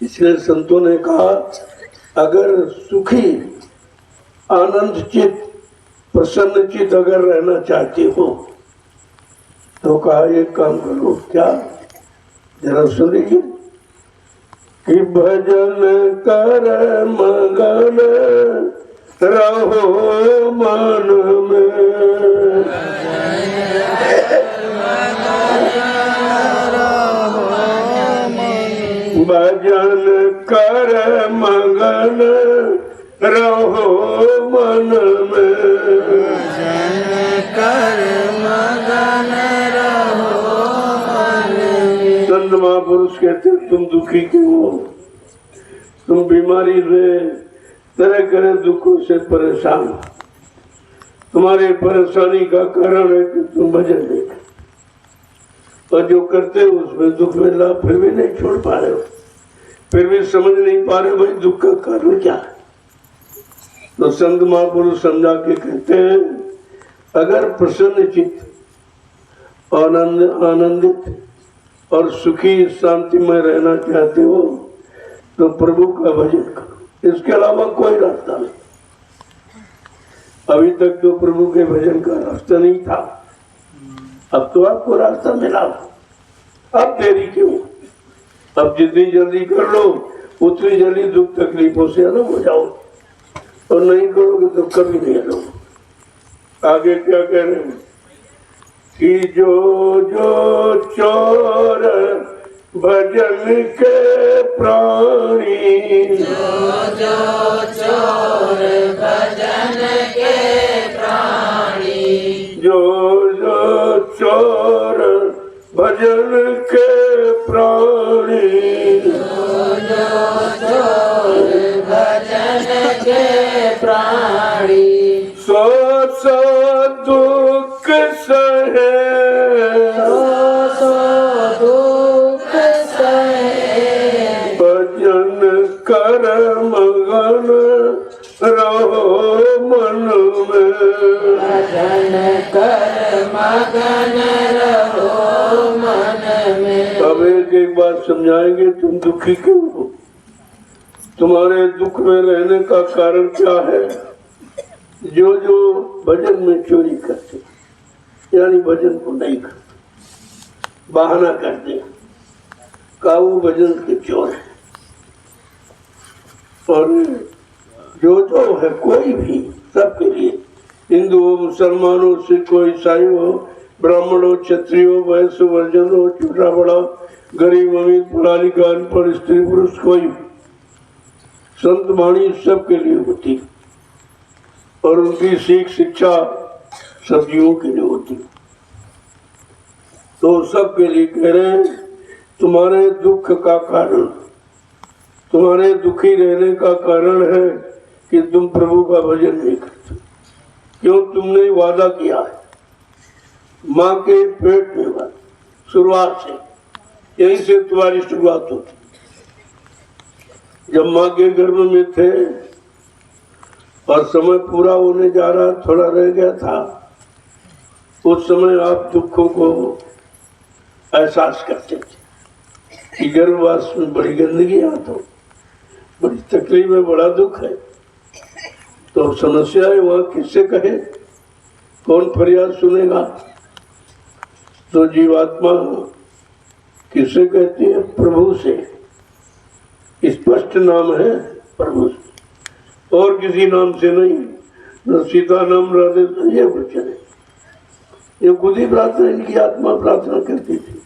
इसलिए संतों ने कहा अगर सुखी आनंद चित प्रसन्न चित अगर रहना चाहते हो तो कहा एक काम करो, क्या जरा सुन लीजिए कि भजन कर मगन रहो मन में, भजन कर मगन रहो मन में, भजन कर मगन रहो मन में। संत महापुरुष कहते तुम दुखी क्यों हो, तुम बीमारी से तरह तरह दुखों से परेशान हो, तुम्हारे परेशानी का कारण है कि तुम भजन नहीं करते और जो करते हो उसमें दुख में लाभ फिर भी नहीं छोड़ पा रहे हो, फिर भी समझ नहीं पा रहे भाई दुख का कारण क्या है। तो संत महापुरुष समझा के कहते हैं अगर प्रसन्न चित्त आनंदित और सुखी शांति में रहना चाहते हो तो प्रभु का भजन करो, इसके अलावा कोई रास्ता नहीं। अभी तक तो प्रभु के भजन का रास्ता नहीं था, अब तो आपको रास्ता मिला, अब देरी क्यों, अब जितनी जल्दी कर लो उतनी जल्दी दुख तकलीफों से अलग हो जाओ, और नहीं करोगे तो कभी नहीं अलग। आगे क्या कह रहे हैं कि जो जो चोर भजन के प्राणी, जो जो चोर भजन के प्राणी, जो जो चोर भजन के प्राणी, जो जो चोर भजन के प्राणी, सो सो दुख सहे, सो दुख सहे, भजन कर मगन रहो मन में, भजन कर मगन रहो मन में। अब एक बात समझाएंगे तुम दुखी क्यों हो, तुम्हारे दुख में रहने का कारण क्या है। जो जो भजन में चोरी करते यानी भजन को नहीं करते, बहाना करते का वो भजन के चोर है। और जो है कोई भी सबके लिए, हिंदू हो, मुसलमान हो, सिख हो, ईसाई हो, ब्राह्मण हो, क्षत्रिय हो, वैश्य वर्जन हो, छोटा बड़ा, गरीब अमीर, पढ़ा लिखा अनपढ़, स्त्री पुरुष, कोई संत वाणी सबके लिए होती है और उनकी सीख शिक्षा सब जीवों के लिए होती है। तो सबके लिए कह रहे हैं तुम्हारे दुख का कारण, तुम्हारे दुखी रहने का कारण है कि तुम प्रभु का भजन नहीं करते। क्यों, तुमने वादा किया है माँ के पेट में, बात शुरुआत से यहीं से तुम्हारी शुरुआत होती। जब माँ के गर्भ में थे और समय पूरा होने जा रहा, थोड़ा रह गया था, उस समय आप दुखों को एहसास करते थे कि गर्भवास में बड़ी गंदगी है, तो बड़ी तकलीफ है, बड़ा दुख है। तो समस्या है वहाँ किससे कहे, कौन फरियाद सुनेगा। तो जीवात्मा किससे कहती है, प्रभु से। स्पष्ट नाम है प्रभु से, और किसी नाम से नहीं। न सीता नाम राधे, ये वचन है, ये खुद ही प्रार्थना इनकी आत्मा प्रार्थना करती थी।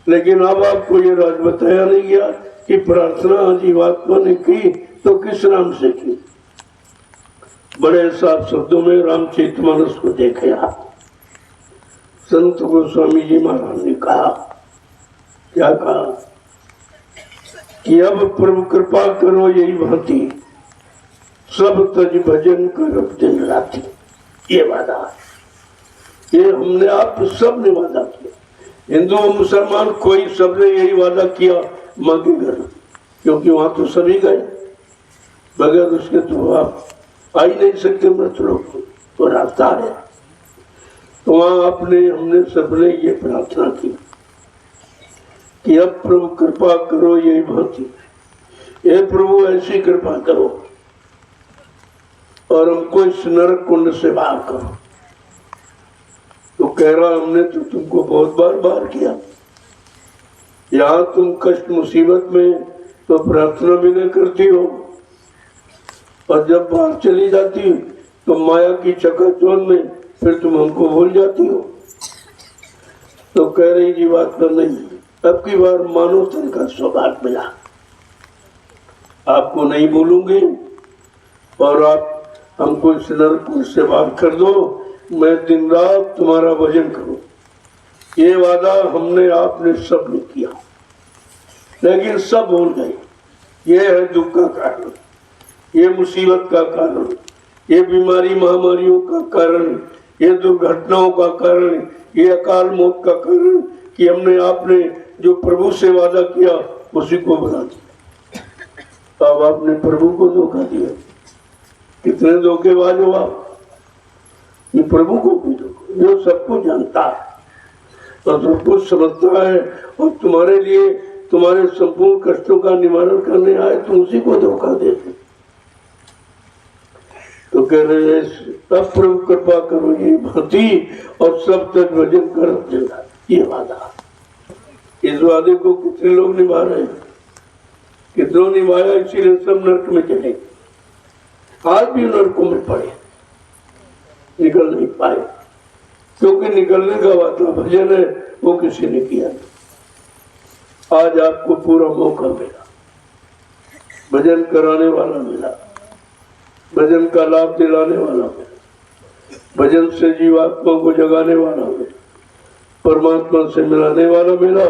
लेकिन अब आपको ये राज बताया नहीं गया कि प्रार्थना जीवात्मा ने की तो किस नाम से की। बड़े साफ शब्दों में रामचरितमानस को देखे आप, संत गोस्वामी जी महाराज ने कहा, क्या कहा कि अब प्रभु कृपा करो यही भांति, सब तज भजन कर दिन राति। ये वादा, ये हमने आप सब ने वादा किया, हिंदू और मुसलमान कोई सबने यही वादा किया माँ के घर, क्योंकि वहां तो सभी गए, बगैर उसके तो आप आ ही नहीं सकते, मत लोग तो रास्ता है। तो वहां आपने हमने सबने ये प्रार्थना की कि अब प्रभु कृपा करो यही भांति, हे प्रभु ऐसी कृपा करो और हमको इस नरक कुंड से बाहर करो। तो कह रहा हमने तो तुमको बहुत बार किया, यहाँ तुम कष्ट मुसीबत में तो प्रार्थना भी नहीं करती हो और जब बाहर चली जाती तो माया की चकाचौंध में फिर तुम हमको भूल जाती हो। तो कह रही जी बात तो नहीं, अब की बार मानव तन का सौभाग्य मिला, आपको नहीं भूलूंगी और आप हमको इस नरक से बाहर कर दो, मैं दिन रात तुम्हारा भजन करूं। ये वादा हमने आपने सब ने किया, लेकिन सब भूल गए। ये है दुख का कारण, ये मुसीबत का कारण, ये बीमारी महामारियों का कारण, ये दुर्घटनाओं का कारण, ये अकाल मौत का कारण कि हमने आपने जो प्रभु से वादा किया उसी को बना दिया। अब आपने प्रभु को धोखा दिया। कितने धोखेबाज हो आप। ये प्रभु को भी धोखा, जो सब कुछ जानता है और सब कुछ समझता है और तुम्हारे लिए तुम्हारे संपूर्ण कष्टों का निवारण करने आए तो उसी को धोखा देते। तो कह रहे हैं तब प्रभु कृपा करो ये भक्ति और सब तक भजन कर देगा। ये वादा, इस वादे को कितने लोग निभा रहे हैं, कितनों निभाया, इसीलिए सब नरक में चले। आज भी नरकों में पड़े, निकल नहीं पाए, क्योंकि निकलने का वादा भजन है वो किसी ने किया नहीं। आज आपको पूरा मौका मिला, भजन कराने वाला मिला, भजन का लाभ दिलाने वाला मिला, भजन से जीवात्मा को जगाने वाला मिला, परमात्मा से मिलाने वाला मिला,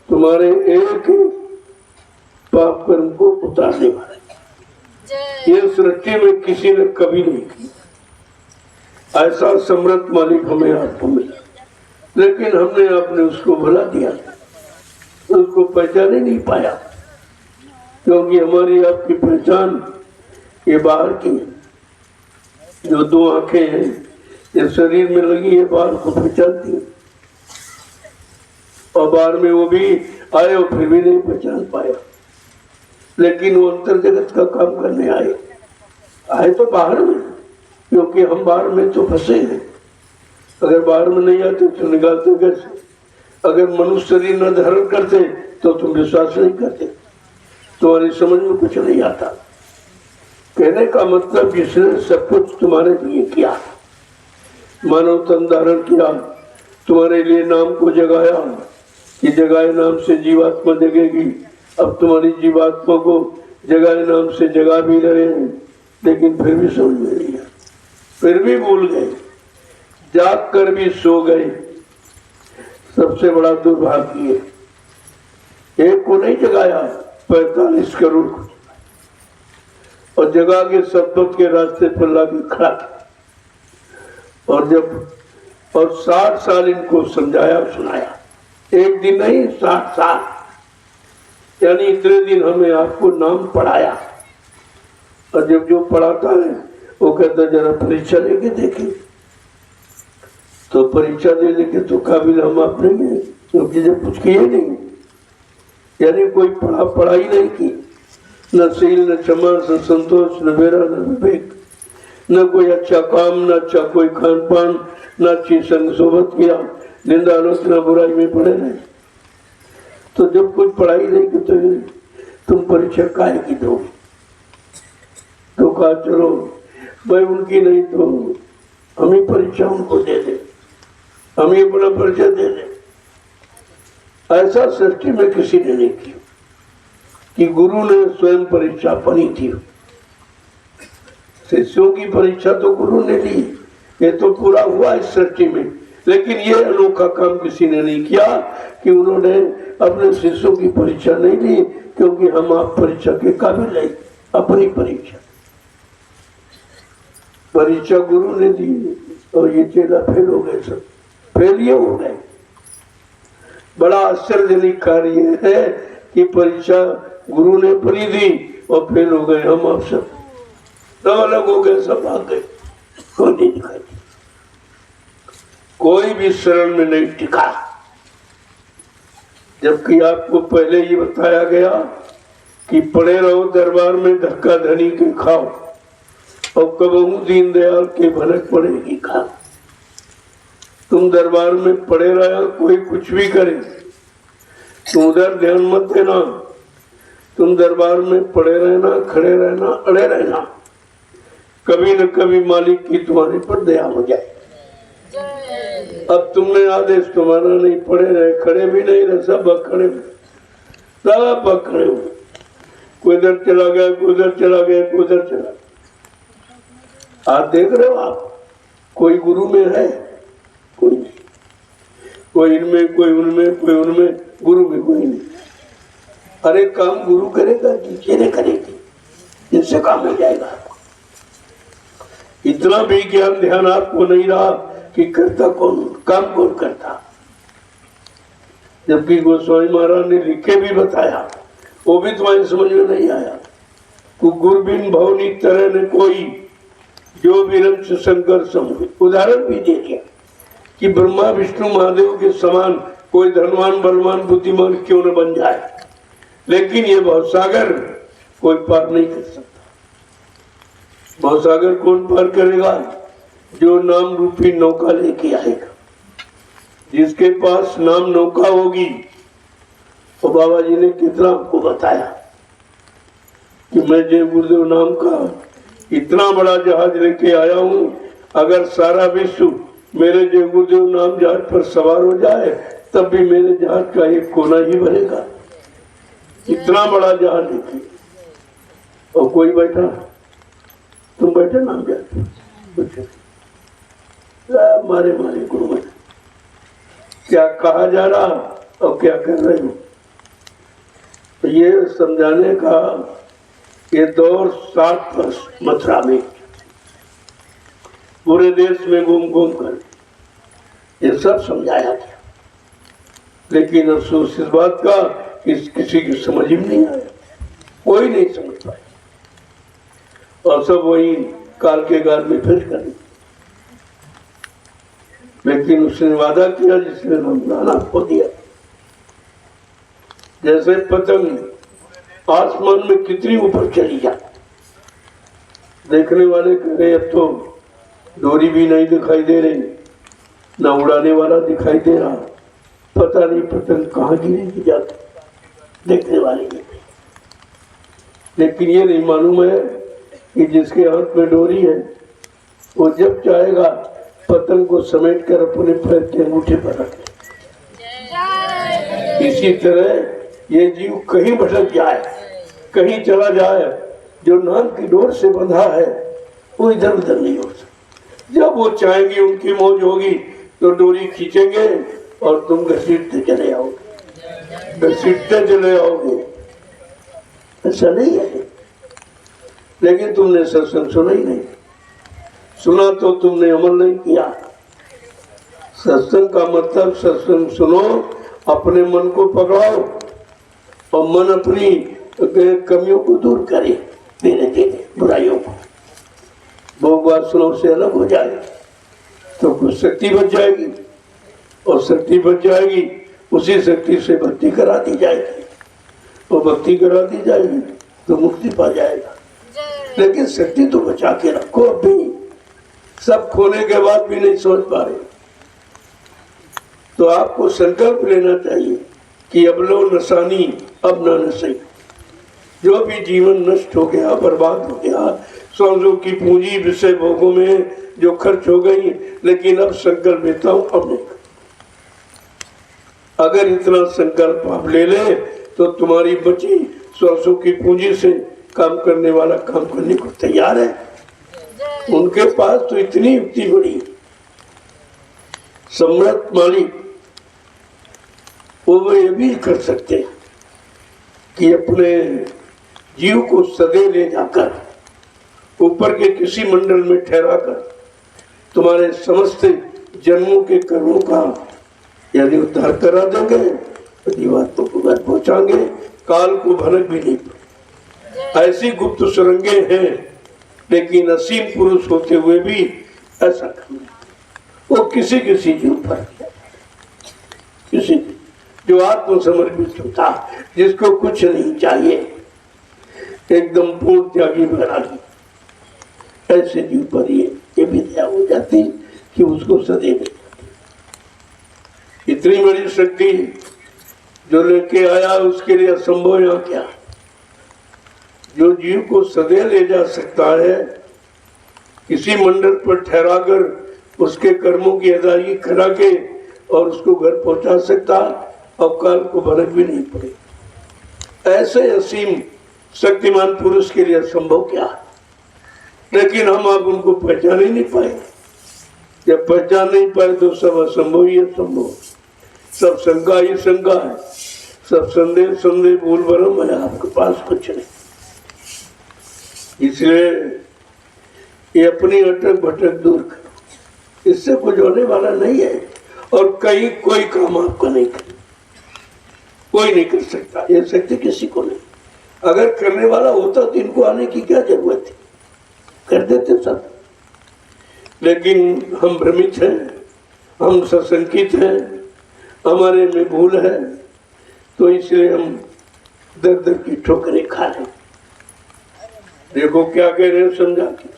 तुम्हारे एक पाप कर्म को उतारने वाला। ये सृष्टि में किसी ने कभी नहीं की। ऐसा समर्थ मालिक हमें आपको मिला, लेकिन हमने आपने उसको भुला दिया, उसको पहचान ही नहीं पाया, क्योंकि हमारी आपकी पहचान ये बाहर की है। जो दो आंखें हैं ये शरीर में लगी है, बाहर को पहचानती है, और बाहर में वो भी आए और फिर भी नहीं पहचान पाया। लेकिन वो अंतर जगत का काम करने आए तो बाहर में, क्योंकि हम बाहर में तो फंसे हैं। अगर बाहर में नहीं आते तो निकालते कैसे? अगर मनुष्य शरीर न धारण करते तो तुम विश्वास नहीं करते, तुम्हारी समझ में कुछ नहीं आता। कहने का मतलब जिसने सब कुछ तुम्हारे लिए किया, मानव तन धारण किया, तुम्हारे लिए नाम को जगाया कि जगाए नाम से जीवात्मा जगेगी। अब तुम्हारी जीवात्मा को जगाए नाम से जगा भी रहे हैं, लेकिन फिर भी समझ में नहीं आया, फिर भी भूल गए, जाग कर भी सो गए। सबसे बड़ा दुर्भाग्य एक को नहीं जगाया, 45 करोड़ को, और जगा के सतपथ के रास्ते पर लाके खड़ा किया। और 60 साल इनको समझाया सुनाया, एक दिन नहीं 60 साल, यानी इतने दिन हमें आपको नाम पढ़ाया। और जब जो पढ़ाता है वो कहता जरा परीक्षा लेके देखें, तो परीक्षा देने के तो काबिल हम आप नहीं है, क्योंकि जब कुछ किए नहीं, यानी कोई पढ़ाई नहीं की, न शील न क्षमा न संतोष न मेरा न विवेक, न कोई अच्छा काम, न अच्छा कोई खान पान, न अच्छी संग सोबत किया, निंदा आलोचना बुराई में पड़े रहे। तो जब कुछ पढ़ाई नहीं की तो तुम परीक्षा काहे की दोगे? तो कहा चलो भाई उनकी नहीं तो हम ही परीक्षा उनको दे दे, हम ही अपना परिचय दे दे। ऐसा सृष्टि में किसी ने नहीं किया कि गुरु ने स्वयं परीक्षा पढ़ी थी। शिष्यों की परीक्षा तो गुरु ने ली, ये तो पूरा हुआ इस सृष्टि में। लेकिन ये अनोखा काम किसी ने नहीं किया कि उन्होंने अपने शिष्यों की परीक्षा नहीं ली, क्योंकि हम आप परीक्षा के काबिल नहीं। अपनी परीक्षा गुरु ने दी और ये चेला फेल हो गए, सब फेल ही हो गए। बड़ा आश्चर्यजनक कार्य है कि परीक्षा गुरु ने पढ़ी दी और फेल हो गए हम आप सब अलग हो गए, सब भाग गए, कोई नहीं दिखाई, कोई भी शरण में नहीं टिका। जबकि आपको पहले ही बताया गया कि पड़े रहो दरबार में धक्का धनी के खाओ और कबहू दीनदयाल के भनक पड़ेगी खाओ। तुम दरबार में पड़े रहा, कोई कुछ भी करे तुम उधर ध्यान मत देना, तुम दरबार में पड़े रहना, खड़े रहना, अड़े रहना, कभी न कभी मालिक की तुम्हारे पर दया हो जाए। अब तुमने आदेश तुम्हारा नहीं, पड़े रहे, खड़े भी नहीं रहे, सब खड़े, सब खड़े हो, कोई इधर चला गया, कोई उधर चला गया, कोई उधर चला गया। आप देख रहे हो, आप कोई गुरु में है, कोई नहीं, कोई इनमें, कोई उनमें, कोई उनमें, गुरु में कोई नहीं। अरे काम गुरु करेगा कि चेहरे करेगी, इनसे काम हो जाएगा। इतना भी ज्ञान ध्यान आपको नहीं रहा कि करता कौन, काम कौन करता। जबकि गोस्वामी महाराज ने लिखे भी बताया, वो भी तुम्हारी समझ में नहीं आया। गुरबिन भवनी तरह ने कोई जो विरंश शंकर समूह, उदाहरण भी दे दिया कि ब्रह्मा विष्णु महादेव के समान कोई धनवान बलवान बुद्धिमान क्यों न बन जाए, लेकिन ये भवसागर कोई पार नहीं कर सकता। भवसागर कौन पार करेगा? जो नाम रूपी नौका लेके आएगा। जिसके पास नाम नौका होगी, तो बाबा जी ने कितना आपको बताया कि मैं जय गुरुदेव नाम का इतना बड़ा जहाज लेके आया हूं, अगर सारा विश्व मेरे जय गुरुदेव नाम जहाज पर सवार हो जाए तब भी मेरे जहाज का एक कोना ही बनेगा। इतना बड़ा जहाज लेके, और कोई बैठा, तुम बैठे नाम जाते मारे मारे गुरु में क्या कहा जा रहा और क्या कर रहे हो, तो ये समझाने का ये दौर 7 वर्ष मथुरा में पूरे देश में घूम घूम कर ये सब समझाया गया। लेकिन अफसोस इस बात का किसी की समझ ही नहीं आया, कोई नहीं समझ पाया, और सब वही काल के गाल में फिर कर। लेकिन उसने वादा किया जिसने रमजाना खो दिया। जैसे पतंग आसमान में कितनी ऊपर चली जाती, देखने वाले कह रहे अब तो डोरी भी नहीं दिखाई दे रही, ना उड़ाने वाला दिखाई दे रहा, पता नहीं पतंग कहाँ गिरेगी जाती, देखने वाले नहीं। लेकिन ये नहीं मालूम है कि जिसके हाथ में डोरी है वो जब चाहेगा पतंग को समेट कर अपने पैर के अंगूठे पर रख ले। इसी तरह ये जीव कहीं भटक जाए, कहीं चला जाए, जो नाम की डोर से बंधा है वो इधर उधर नहीं हो सकता। जब वो चाहेंगे, उनकी मौज होगी तो डोरी खींचेंगे और तुम घसीटते चले आओगे, घसीटते चले आओगे। ऐसा नहीं है। लेकिन तुमने सत्संग सुना ही नहीं, सुना तो तुमने अमल नहीं किया। सत्संग का मतलब सत्संग सुनो, अपने मन को पकड़ाओ और मन अपनी कमियों को दूर करे, धीरे धीरे बुराइयों को। बहुत बार सुनो से अलग हो जाए तो कुछ शक्ति बच जाएगी, और शक्ति बच जाएगी उसी शक्ति से भक्ति करा दी जाएगी, और भक्ति करा दी जाएगी तो मुक्ति पा जाएगा। लेकिन शक्ति तो बचा के रखो। अब भी सब खोने के बाद भी नहीं सोच पा रहे, तो आपको संकल्प लेना चाहिए कि अब लो नसानी अब ना नसई। जो भी जीवन नष्ट हो गया, बर्बाद हो गया, सांसों की पूंजी विषय भोगों में जो खर्च हो गई, लेकिन अब संकल्प लेता हूं अब नहीं। अगर इतना संकल्प आप ले ले तो तुम्हारी बची सांसों की पूंजी से काम करने वाला काम करने को तैयार है। उनके पास तो इतनी युक्ति बड़ी, सम्राट मालिक वो ये भी कर सकते हैं कि अपने जीव को सदैव ले जाकर ऊपर के किसी मंडल में ठहराकर तुम्हारे समस्त जन्मों के कर्मों का यदि उद्धार करा देंगे तो जीवात्मा को घर पहुंचाएंगे, काल को भनक भी नहीं। ऐसी गुप्त सुरंगे हैं, लेकिन असीम पुरुष होते हुए भी ऐसा करना वो किसी किसी के ऊपर, किसी जो आत्मसमर्पित होता, जिसको कुछ नहीं चाहिए, एकदम पूर्ण त्यागी वैरागी, ऐसे जीव पर ये भी दया हो जाती कि उसको सदैव मिल जाती। इतनी बड़ी शक्ति जो लेके आया उसके लिए असंभव यहाँ क्या। जो जीव को सदैव ले जा सकता है, किसी मंडल पर ठहराकर उसके कर्मों की अदायगी करा के और उसको घर पहुंचा सकता, अवकाल को भनक भी नहीं पड़े। ऐसे असीम शक्तिमान पुरुष के लिए असंभव क्या है। लेकिन हम आप उनको पहचान ही नहीं पाए। जब पहचान नहीं पाए तो सब असंभव ही असंभव, सब शंका ही शंका है, सब संदेह संदेह भूल भरम है, आपके पास कुछ नहीं। इसलिए ये अपनी अटक भटक दूर करो, इससे कुछ होने वाला नहीं है। और कहीं कोई काम आपका नहीं कर, कोई नहीं कर सकता, ये शक्ति किसी को नहीं। अगर करने वाला होता तो इनको आने की क्या जरूरत थी, कर देते सब। लेकिन हम भ्रमित हैं, हम सशंकित हैं, हमारे में भूल है, तो इसलिए हम दर दर की ठोकरें खा रहे। देखो क्या कह रहे हैं समझा के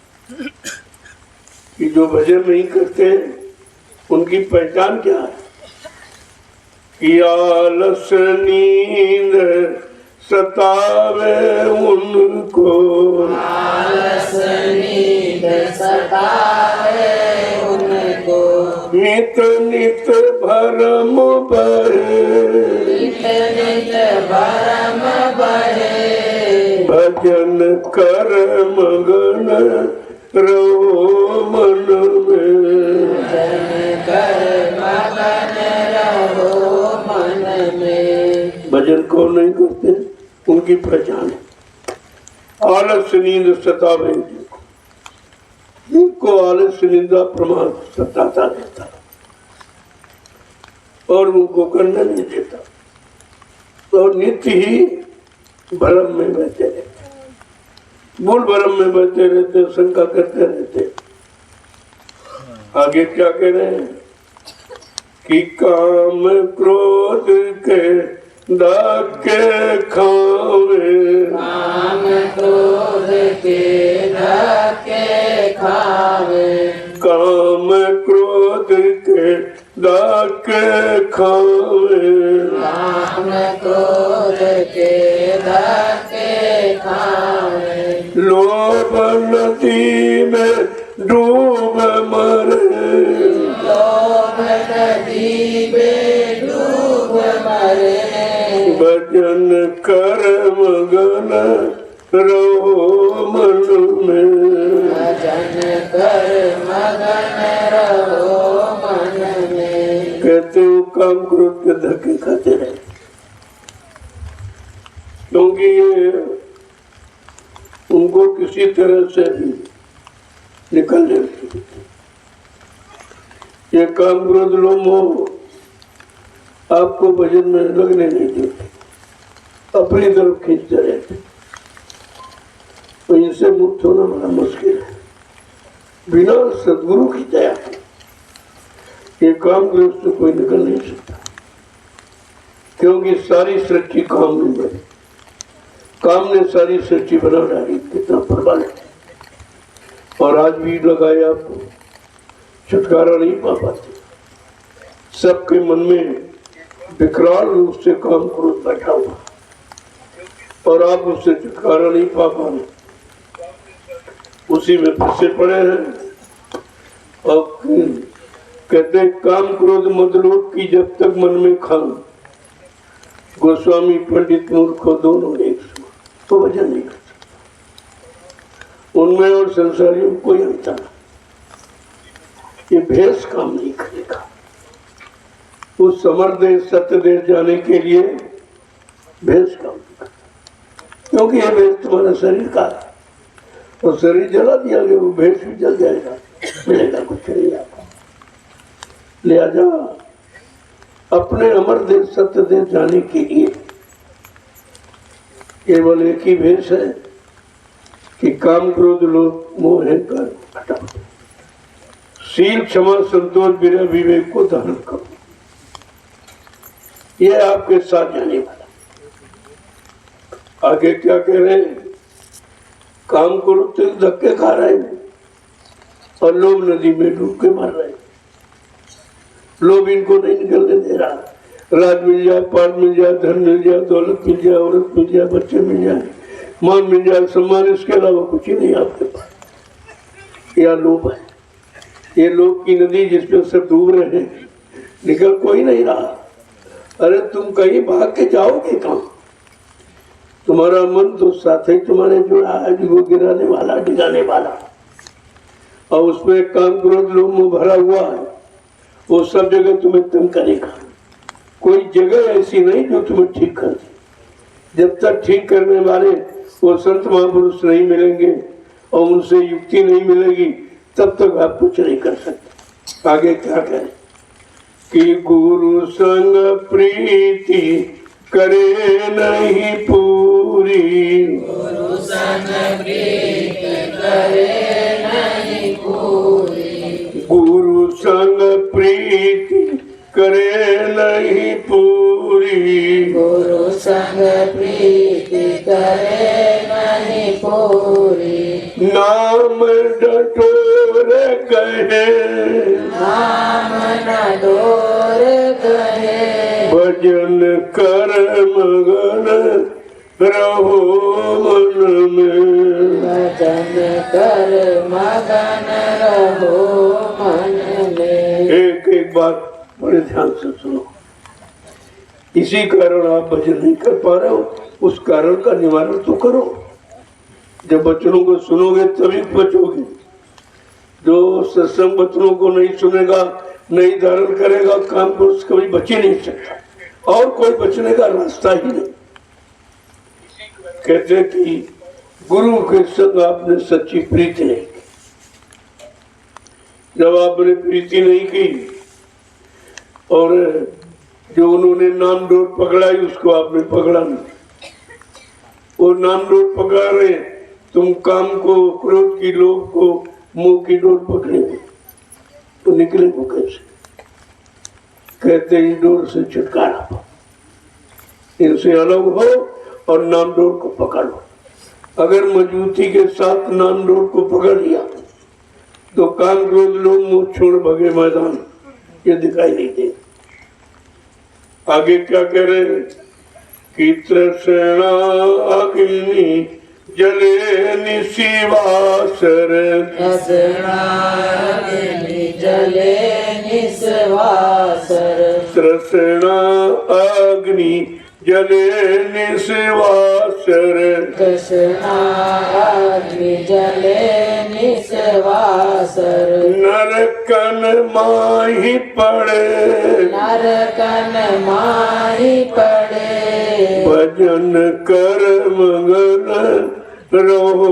कि जो भजन नहीं करते उनकी पहचान क्या है कि आलस नींद सतावे उनको, आलस नींद सतावे उनको, नित नित भरम बहे, नित नित भरम बहे, भजन कर मगन रहो मन में, भजन कर मगन रहो मन में। भजन कौन नहीं करते, उनकी पहचान है। आलस नींद सतावे जिनको आलस निंदा प्रमाण सताता रहता और उनको करने नहीं देता, और नित्य ही भ्रम में बहते रहते, मूल भ्रम में बहते रहते, शंका करते रहते। आगे क्या कह रहे हैं कि काम क्रोध के धक्के खावे, काम क्रोध के धक्के खावे, काम क्रोध के धक्के खावे, काम क्रोध के धक्के खावे, लोभ नदी में डूब मरे, लोभ नदी में डूब मरे, भजन कर मगन रहो मन में, भजन कर मगन रहो मन में। कहते हो काम क्रोध के धक्के खाते रहे, क्योंकि ये उनको किसी तरह से भी निकलने नहीं देते। ये काम क्रोध लोभ मोह आपको भजन में लगने नहीं देते, अपनी तरफ खींचते रहते। तो इनसे मुक्त होना बड़ा मुश्किल है, बिना सदगुरु की दया के ये काम क्रोध से कोई निकल नहीं सकता। क्योंकि सारी सृष्टि काम में बनी, काम ने सारी सृष्टि बना डाली, कितना प्रबल है। और आज भी लगाए आपको छुटकारा नहीं पा पाते। सबके मन में विकराल रूप से काम क्रोध बैठा हुआ और आप उससे छुटकारा नहीं पा पा रहे, उसी में फंसे पड़े हैं। और कहते काम क्रोध मदलोक की जब तक मन में खान, गोस्वामी पंडित मूर्खो दोनों एक समान, तो भजन नहीं कर सकता। उनमें और संसारियों में कोई अंतर नहीं। ये भेष काम नहीं करेगा। उस समर्थ देश सत्य देश जाने के लिए भेष काम नहीं करता, क्योंकि ये भेष तुम्हारा शरीर का है और शरीर जला दिया गया, वो भेष भी जल जाएगा, मिलेगा कुछ नहीं आपको। लिहाजा अपने अमर देश सत्य देश जाने के लिए केवल एक ही भेष है कि काम क्रोध लोभ मोह अहंकार हटाओ, शील क्षमा संतोष विरह विवेक को धारण करो। यह आपके साथ जाने वाला। आगे क्या कह रहे हैं काम करो तो धक्के खा रहे हैं और लोग नदी में डूब के मर रहे हैं। लोग इनको नहीं निकलने दे रहा। राज मिल जाए, पाल मिल जाए, धन मिल जाए, दौलत मिल जाए, औरत मिल जाए, बच्चे मिल जाए, मान मिल जाए, सम्मान, इसके अलावा कुछ ही नहीं आपके पास। यह लोभ है, ये लोभ की नदी जिसमें सब डूब रहे हैं, निकल कोई नहीं रहा। अरे तुम कहीं भाग के जाओगे कहाँ? तुम्हारा मन तो साथ ही तुम्हारे जुड़ा है, जो गिराने वाला, डिगाने वाला, और उसमें काम क्रोध लोभ में भरा हुआ है। वो सब जगह तुम्हें तंग करेगा। कोई जगह ऐसी नहीं जो तुम्हें ठीक कर दे। जब तक ठीक करने वाले वो संत महापुरुष नहीं मिलेंगे और उनसे युक्ति नहीं मिलेगी, तब तक आप कुछ नहीं कर सकते। आगे क्या करें कि गुरु संग प्रीति करे नहीं पूरी, गुरु संग प्रीति करे नहीं पूरी, गुरु संग प्रीति करे नहीं पूरी, गुरु संग प्रीति करे नहीं पूरी, नाम डटोर कहे, नाम न डोर कहे, भजन कर मगन रहो मन में, भजन कर मगन रहो मन में। एक एक बात बड़े ध्यान से सुनो। इसी कारण आप भजन नहीं कर पा रहे हो, उस कारण का निवारण तो करो। जब बच्चों को सुनोगे तभी बचोगे। जो सत्संग बच्चों को नहीं सुनेगा, नहीं धारण करेगा, काम पुरुष कभी बच ही नहीं सकता, और कोई बचने का रास्ता ही नहीं। कहते कि गुरु के संग आपने सच्ची प्रीति नहीं की। जब आपने प्रीति नहीं की और जो उन्होंने नाम डोर पकड़ाई, उसको आपने पकड़ा नहीं। वो नाम डोर पकड़ा रहे, तुम काम को, क्रोध की, लोभ को, मुंह की डोर पकड़ेंगे तो निकले वो कैसे? कहते इन डोर से छुटकारा पाओ, इनसे अलग हो और नाम डोर को पकड़ो। अगर मजबूती के साथ नाम डोर को पकड़ लिया तो काम क्रोध लोग मुंह छोड़ भगे मैदान, ये दिखाई नहीं दे। आगे क्या कह रहे हैं कि तृष्णा अग्नि जले निशिवासर, तृष्णा अग्नि जले निस्वासर, तृष्णा अग्नि जले निशिवासर, तृष्णा अग्नि जले निस्वासर, नरकन माही पड़े, नरकन माही पड़े, भजन कर मगन रहो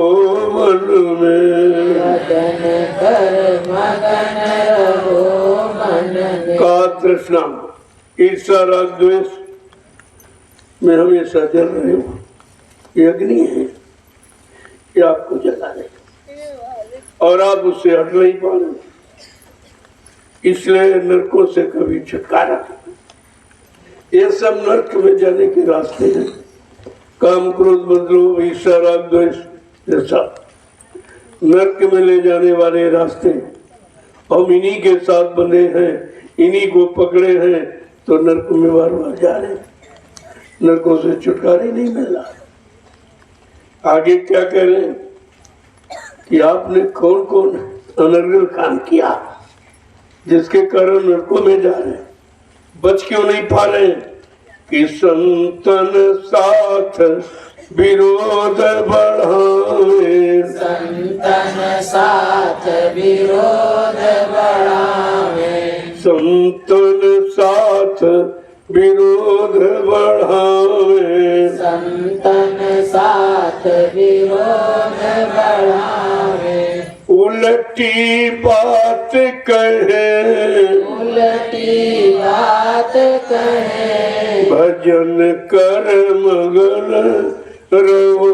मन में, भजन कर मगन रहो मन में। का तृष्णा, ईर्षा, राग, द्वेष में हमेशा जल रहे हो, ये अग्नि है, ये आपको जला रहे और आप उससे हट नहीं पा रहे। इसलिए नरकों से कभी छुटकारा नहीं। ये सब नरक में जाने के रास्ते हैं। काम, क्रोध, मद, लोभ, ईर्षा, राग, द्वेष, ये सब नरक में ले जाने वाले रास्ते। हम इन्हीं के साथ बंधे हैं, इन्हीं को पकड़े हैं, तो नरक में बार बार जा रहे हैं। नरकों से छुटकारा नहीं मिल रहा। आगे क्या कह रहे हैं कि आपने कौन कौन अनर्गल काम किया जिसके कारण नरकों में जा रहे हैं, बच क्यों नहीं पा रहे हैं? कि संतन साथ विरोध बढ़ावे, संतन साथ विरोध बढ़ावे, संतन साथ विरोध बढ़ावे, संतन साथ विरोध बढ़ावे, उल्टी बात कहे, उल्टी बात कहे, भजन कर मगन रहो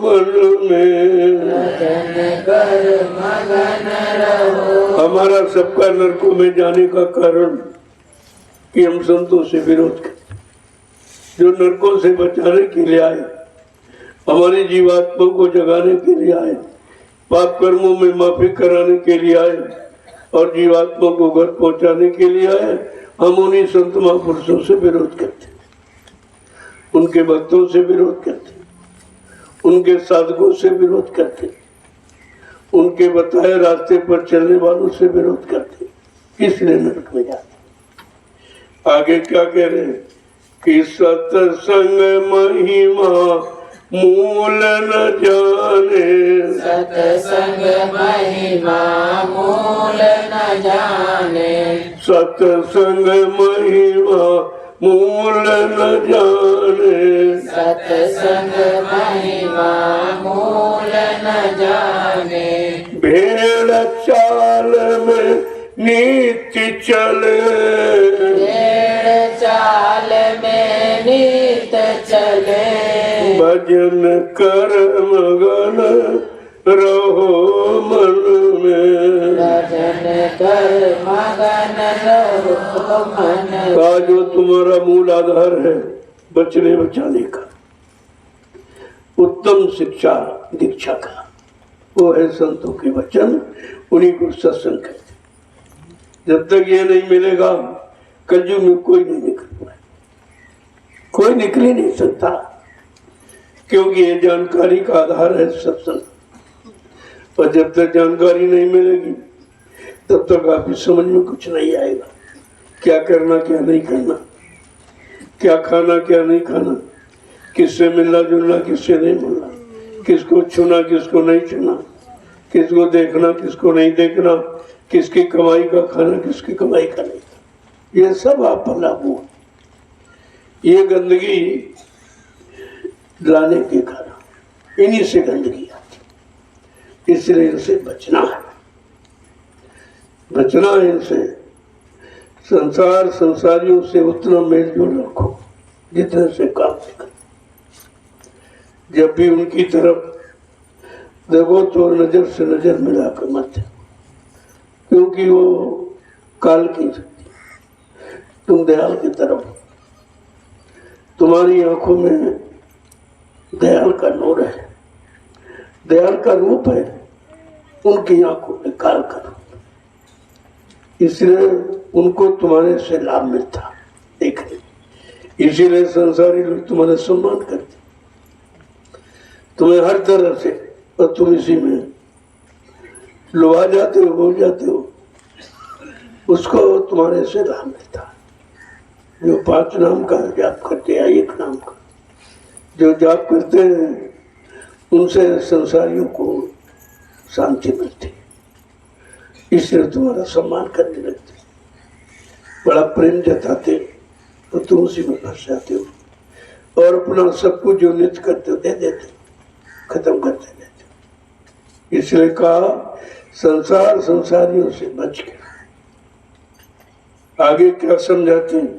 मन में, भजन कर मगन रहो। हमारा सबका नरकों में जाने का कारण कि हम संतों से विरोध करते, जो नरकों से बचाने के लिए आए, हमारी जीवात्मा को जगाने के लिए आए, पाप कर्मों में माफी कराने के लिए आए और जीवात्मा को घर पहुंचाने के लिए आए। हम उन्हीं संत महापुरुषों से विरोध करते, उनके भक्तों से विरोध करते, उनके साधकों से विरोध करते, उनके बताए रास्ते पर चलने वालों से विरोध करते, इसलिए नरक में जाते। आगे क्या कह रहे हैं कि सत्संग महिमा मूल न जाने, सत्संग महिमा मूल न जाने, सत्संग महिमा मूल न जाने, सत्संग महिमा मूल न जाने, भेड़ चाल में नीति चले, भेड़ चाल में नीत चले, भजन कर मगन रहो मन में, भजन कर मगन रहो मन। का जो तुम्हारा मूल आधार है बचने बचाने का, उत्तम शिक्षा दीक्षा का, वो है संतों के वचन, उन्हीं को सत्संग कहते। जब तक ये नहीं मिलेगा कलयुग में कोई नहीं निकल पाए, कोई निकल ही नहीं सकता, क्योंकि ये जानकारी का आधार है सत्संग। और जब तक जानकारी नहीं मिलेगी तब तक आपकी समझ में कुछ नहीं आएगा, क्या करना क्या नहीं करना, क्या खाना क्या नहीं खाना, किससे मिलना जुलना किससे नहीं मिलना, किसको छूना किसको नहीं छूना, किसको देखना किसको नहीं देखना, किसकी कमाई का खाना किसकी कमाई का नहीं, ये सब आप पर लागू है। ये गंदगी लाने के कारण इन्हीं से गंदगी आती, इसलिए इनसे बचना है, बचना है इनसे। संसार संसारियों से उतना मेल जोल रखो जितने से काम निकल। जब भी उनकी तरफ देखो तो नजर से नजर मिलाकर मत, क्योंकि वो काल की शक्ति, तुम दयाल की तरफ, तुम्हारी आंखों में दयाल का नूर है, दयाल का रूप है, उनकी आंखों में काल का रूप, इसलिए उनको तुम्हारे से लाभ मिलता देखने, इसीलिए संसारी लोग तुम्हारा सम्मान करते, तुम्हें हर तरह से, और तुम इसी में लुभा जाते हो, हो जाते हो, उसको तुम्हारे से लाभ मिलता है। जो 5 नाम का जाप करते हैं, 1 नाम का जो जाप करते हैं, उनसे संसारियों को शांति मिलती, इसलिए तुम्हारा सम्मान करने लगते, बड़ा प्रेम जताते, तो तुम उसी में फंस जाते हो और अपना सब कुछ जो नित्य करते हो दे देते, खत्म कर देते। इसलिए कहा संसार संसारियों से बच के। आगे क्या समझाते हैं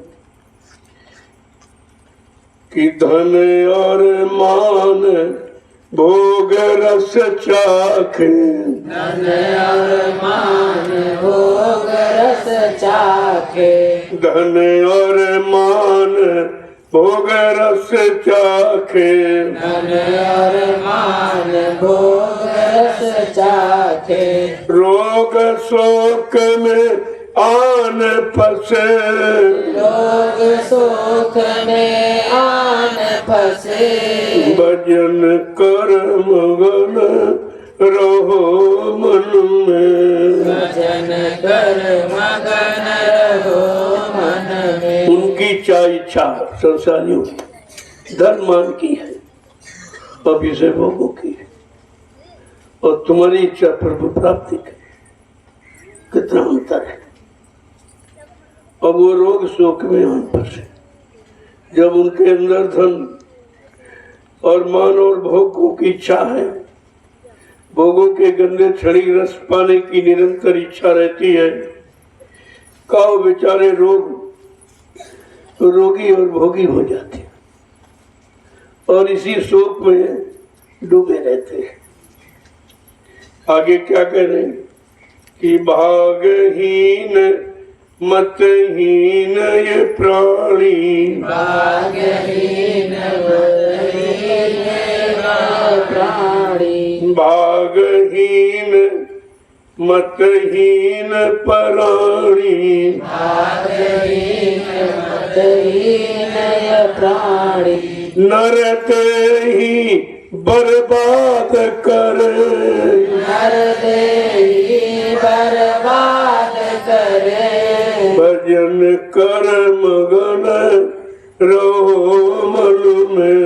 कि धन और मान भोग रस चाखे, धन और मान भोग रस चाखे, धन और मान भोग रस चाखे, धन और मान भोग रस चाखे, रोग शोक में आन फसे, लोग सुख में आन फसे, भजन कर मगन रहो मन में, भजन कर मगन रहो मन में। उनकी चाह इच्छा संसारियों की धन मान की है, अभिषेक भोगों की है, और तुम्हारी इच्छा प्रभु प्राप्ति की, कितना अंतर है। अब वो रोग शोक में आन फंसे, जब उनके अंदर धन और मान और भोगों की इच्छा है, भोगों के गंदे क्षणिक रस पाने की निरंतर इच्छा रहती है, का वो बेचारे रोगी और भोगी हो जाते हैं और इसी शोक में डूबे रहते हैं। आगे क्या कह रहे हैं कि भागहीन मतहीन ये प्राणी, भाग्यहीन मतहीन प्राणी भागहीन मतहीन प्राणी भागहीन मतहीन य प्राणी नरते ही बर्बाद करे नर देही बर्बाद करे भजन कर्म गण रहो मन में।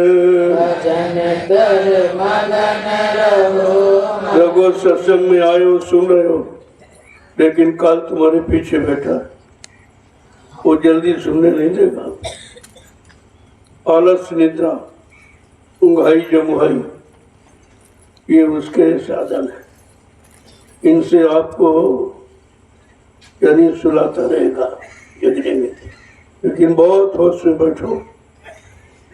भजन कर मगन रहो लोगों सत्संग में आए हो सुन रहे हो, लेकिन काल तुम्हारे पीछे बैठा है, वो जल्दी सुनने नहीं देगा। आलस निद्रा उंघाई जमुहाई ये उसके साधन है, इनसे आपको यानी सुलाता रहेगा जगने में। लेकिन बहुत होश में बैठो,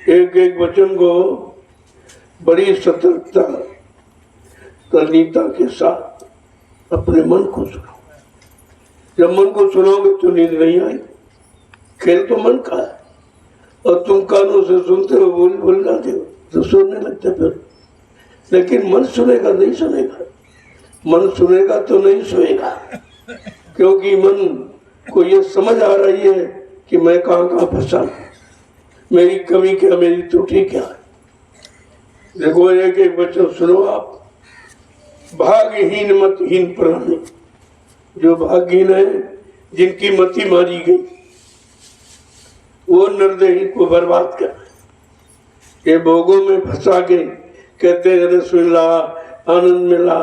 एक एक वचन को बड़ी सतर्कता तल्लीनता के साथ अपने मन को सुनो। जब मन को सुनोगे तो नींद नहीं आएगी, खेल तो मन का है, और तुम कानों से सुनते हो बोल जाते हो तो सुनने लगते फिर। लेकिन मन सुनेगा नहीं सुनेगा, मन सुनेगा तो नहीं सोएगा, क्योंकि मन को ये समझ आ रही है कि मैं कहाँ फंसा, मेरी कमी क्या, मेरी त्रुटि क्या है। देखो एक एक वचन सुनो आप। भागहीन मतहीन प्राणी, जो भागहीन है जिनकी मति मारी गई वो नरदेही को बर्बाद कर, ये भोगों में फंसा के कहते अरे सुन ला आनंद मिला,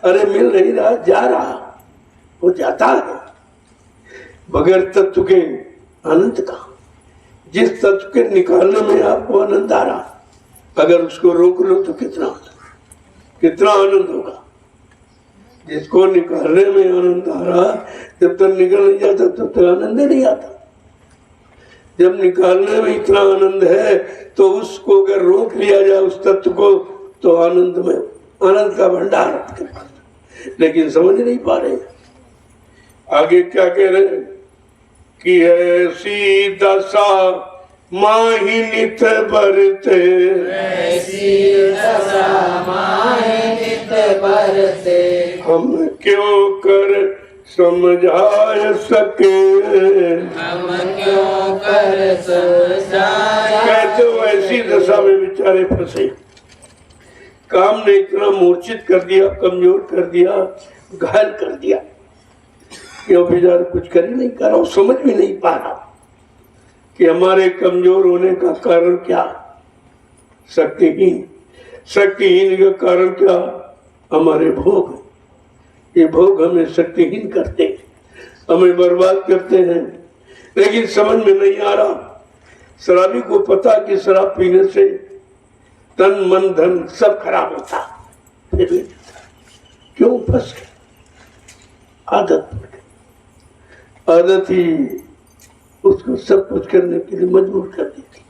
अरे मिल नहीं रहा, जा रहा, वो जाता है बगैर तत्व के आनंद का। जिस तत्व के निकालने में आपको आनंद आ रहा, अगर उसको रोक लो तो कितना आनंद होगा। जिसको निकालने में आनंद आ रहा, जब तक निकल नहीं जाता तब तक आनंद नहीं आता। जब निकालने में इतना आनंद है तो उसको अगर रोक लिया जाए उस तत्व को, तो आनंद में आनंद का भंडार आपके पास। लेकिन समझ नहीं पा रहे। आगे क्या कह रहे हैं कि ऐसी दशा माही नित बरते, ऐसी दशा माहि नित बरते हम क्यों कर समझा सके। हम क्यों कर समझाए। कहते हो ऐसी दशा में बेचारे फंसे, काम ने इतना मूर्छित कर दिया, कमजोर कर दिया, घायल कर दिया, ये बेचारा कुछ कर ही नहीं कर रहा, समझ भी नहीं पा रहा कि हमारे कमजोर होने का कारण क्या। शक्तिहीन का कारण क्या, हमारे भोग। ये भोग हमें शक्तिहीन करते, हमें बर्बाद करते हैं। लेकिन समझ में नहीं आ रहा। शराबी को पता कि शराब पीने से तन मन धन सब खराब होता, फिर भी क्यों फंस गए। आदत ही उसको सब कुछ करने के लिए मजबूर कर देती।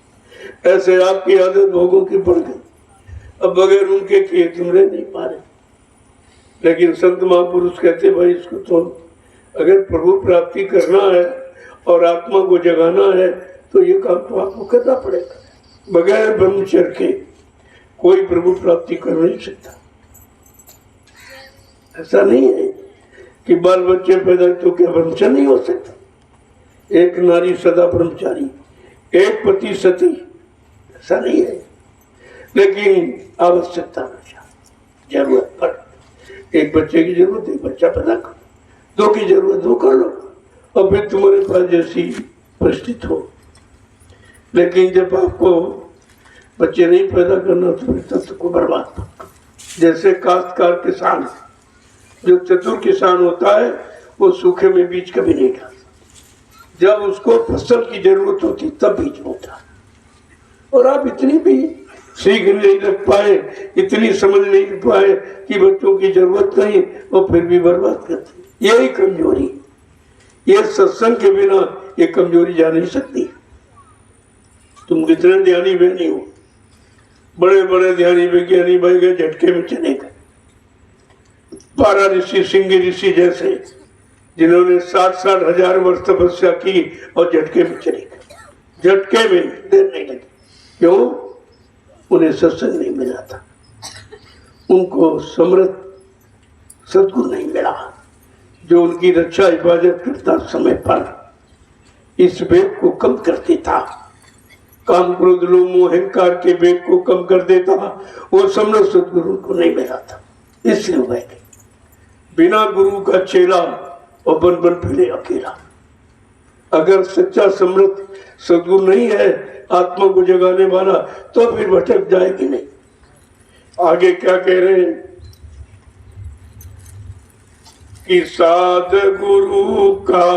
ऐसे आपकी आदत भोगों की पड़ गई, अब बगैर उनके किए तुम रह नहीं पा रहे। लेकिन संत महापुरुष कहते भाई इसको तो अगर प्रभु प्राप्ति करना है और आत्मा को जगाना है तो ये काम तो आपको करना पड़ेगा। बगैर ब्रह्मचर्य के कोई प्रभु प्राप्ति कर नहीं सकता। ऐसा नहीं है कि बाल बच्चे पैदा तो क्या ब्रह्मचर्य नहीं हो सकता। एक नारी सदा ब्रह्मचारी, एक पति सती, ऐसा नहीं है। लेकिन आवश्यकता जरूरत पड़, एक बच्चे की जरूरत, एक बच्चा पैदा करो, दो की जरूरत दो कर लो, और फिर तुम्हारे पास जैसी परिस्थिति हो। लेकिन जब आपको बच्चे नहीं पैदा करना तो फिर तत्व को बर्बाद करो। जैसे काश्तकार किसान, जो चतुर किसान होता है वो सूखे में बीज कभी नहीं डालता, जब उसको फसल की जरूरत होती तब बीज बोता। और आप इतनी भी सीख नहीं लग पाए, इतनी समझ नहीं पाए कि बच्चों की जरूरत नहीं, और फिर भी बर्बाद करते। यही कमजोरी, ये सत्संग के बिना ये कमजोरी जा नहीं सकती। तुम कितने ध्यानी बहनी हो, बड़े बड़े ध्यानी विज्ञानी बह गए, झटके में चले गए। 12 ऋषि, सिंह ऋषि जैसे, जिन्होंने 60-60 हजार वर्ष तपस्या की और झटके में चले गए। झटके में देर नहीं लगी। क्यों? उन्हें सत्संग नहीं मिला था। उनको समृद्ध सद्गुरु नहीं मिला जो उनकी रक्षा हिफाजत करता समय पर इस वेग को कम कर देता, काम क्रोध लोभ मोह अहंकार के वेग को कम कर देता। वो समृद्ध सद्गुरु को नहीं मिला था, इसलिए वह बिना गुरु का चेला और बन बन फिरे अकेला। अगर सच्चा समृद्ध सद्गुरु नहीं है आत्मा को जगाने वाला तो फिर भटक जाएगी नहीं। आगे क्या कह रहे हैं कि साध गुरु का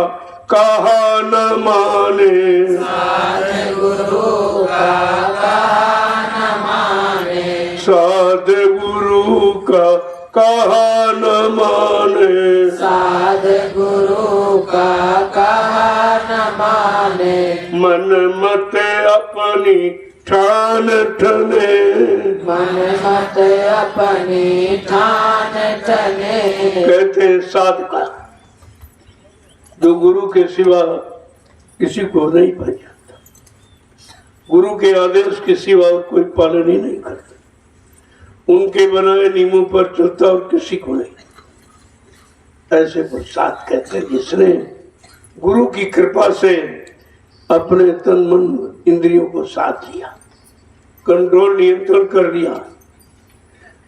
कहा न माने, साध गुरु का कहा न माने, साध गुरु का कहा न माने, साध गुरु का कहा न माने, मन मत अपनी ठान ठने, मन मत अपनी ठान ठने। कहते हैं साध का जो गुरु के सिवा किसी को नहीं पहचानता, गुरु के आदेश के सिवा और कोई पालन ही नहीं करता, उनके बनाए नियमों पर चलता और किसी को नहीं। ऐसे को साथ कहते हैं जिसने गुरु की कृपा से अपने तन मन इंद्रियों को साथ लिया, कंट्रोल नियंत्रण कर लिया,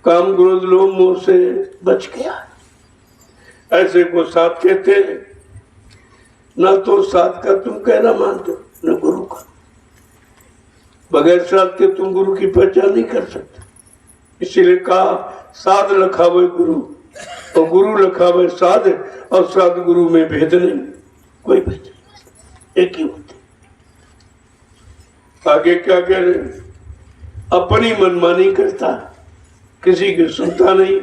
काम क्रोध लोभ मोह से बच गया, ऐसे को साथ कहते हैं। ना तो साथ का तुम कहना मानते हो न गुरु का, बगैर साथ के तुम गुरु की पहचान नहीं कर सकते। इसीलिए कहा साध लखावे गुरु और गुरु लखावे साध, और साध गुरु में भेद नहीं, कोई भेद नहीं, एक ही होते। आगे क्या कह रहे, अपनी मनमानी करता, किसी की सुनता नहीं,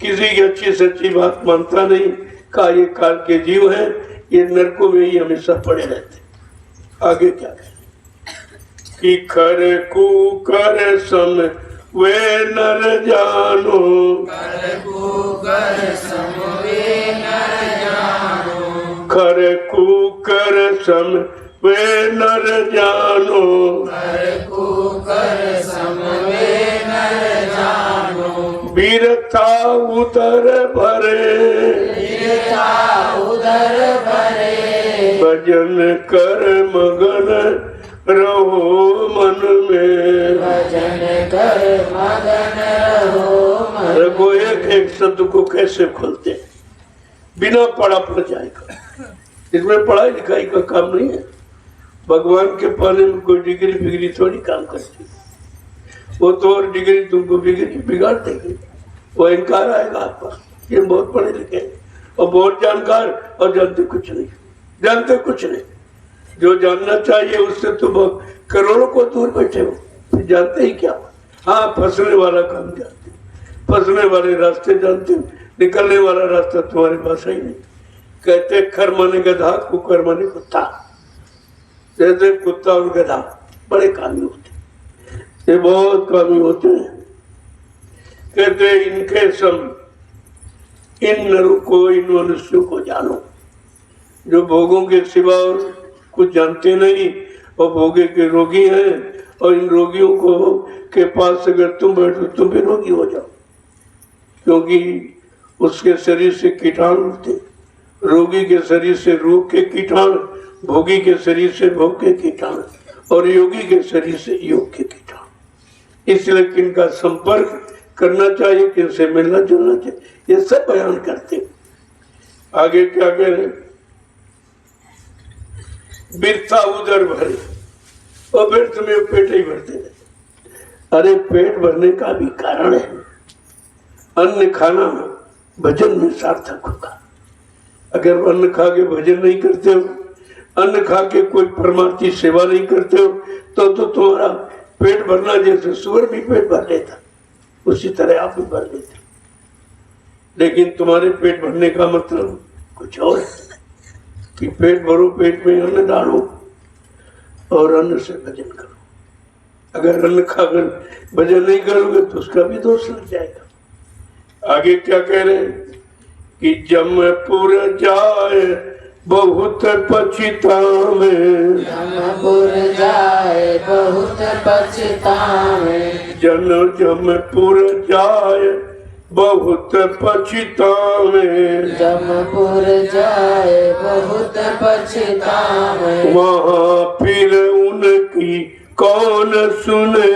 किसी की अच्छी सच्ची बात मानता नहीं। कहा ये काल के जीव हैं, ये नरकों में ही हमेशा पड़े रहते। आगे क्या कह कि खर कु कर सम वे नर जानो, कर कु कर सम वे नर जानो, खर कु कर सम वे नर जानो, कर कु कर सम वे नर जानो, वीरता उदर भरे, वीरता उदर भरे, भजन कर मगन रहो मन में, भजन कर मगन रहो मन। देखो एक एक शब्द को कैसे खोलते हैं, बिना पढ़ा पड़ जाएगा। इसमें पढ़ाई लिखाई का काम नहीं है, भगवान के पाने में कोई डिग्री बिगड़ी थोड़ी काम करती है। वो तो और डिग्री तुमको बिगाड़ देगी, वो अहंकार आएगा आप पास। ये बहुत पढ़े लिखे और बहुत जानकार और जानते कुछ नहीं, जानते कुछ नहीं। जो जानना चाहिए उससे तो बहुत करोड़ों को दूर बैठे हो, फिर जानते ही क्या। हाँ, फंसने वाला काम जानते, फंसने वाले रास्ते जानते, निकलने वाला रास्ता तुम्हारे पास ही नहीं। कहते खर माने गधा, कुकर माने कुत्ता। जैसे कुत्ता और गधा बड़े कामी होते, ये बहुत कामी होते हैं। कहते इनके सम इन नरों को, इन मनुष्यों को जानो जो भोगों के सिवा और कुछ जानते नहीं और भोगे के रोगी हैं। और इन रोगियों को के पास अगर तुम बैठो तुम भी रोगी हो जाओ, क्योंकि उसके शरीर से कीटाणु उठते। रोगी के शरीर से रोग के कीटाणु, भोगी के शरीर से भोग के कीटाणु, और योगी के शरीर से योग के कीटाणु। इसलिए किनका संपर्क करना चाहिए, किनसे मिलना जुलना चाहिए, ये सब बयान करते। आगे क्या कह रहे, बिरथा उदर भरे और व्यर्थ में पेट ही भरते रहते। अरे पेट भरने का भी कारण है, अन्न खाना भजन में सार्थक होगा। अगर अन्न खा के भजन नहीं करते हो, अन्न खा के कोई परमार्थी सेवा नहीं करते हो, तो तुम्हारा पेट भरना जैसे सुअर भी पेट भर लेता, उसी तरह आप भी भर लेते। लेकिन तुम्हारे पेट भरने का मतलब कुछ और है कि पेट भरो, पेट में अन्न डालो और अन्न से भजन करो। अगर अन्न खाकर भजन नहीं करोगे तो उसका भी दोष लग जाएगा। आगे क्या कह रहे हैं कि जमपुर जाए बहुत पछतावे, जमपुर जाए बहुत पछतावे, जमपुर जाए बहुत पछतावे, जमपुर जाए बहुत पछतावे, वहाँ फिर उनकी कौन सुने,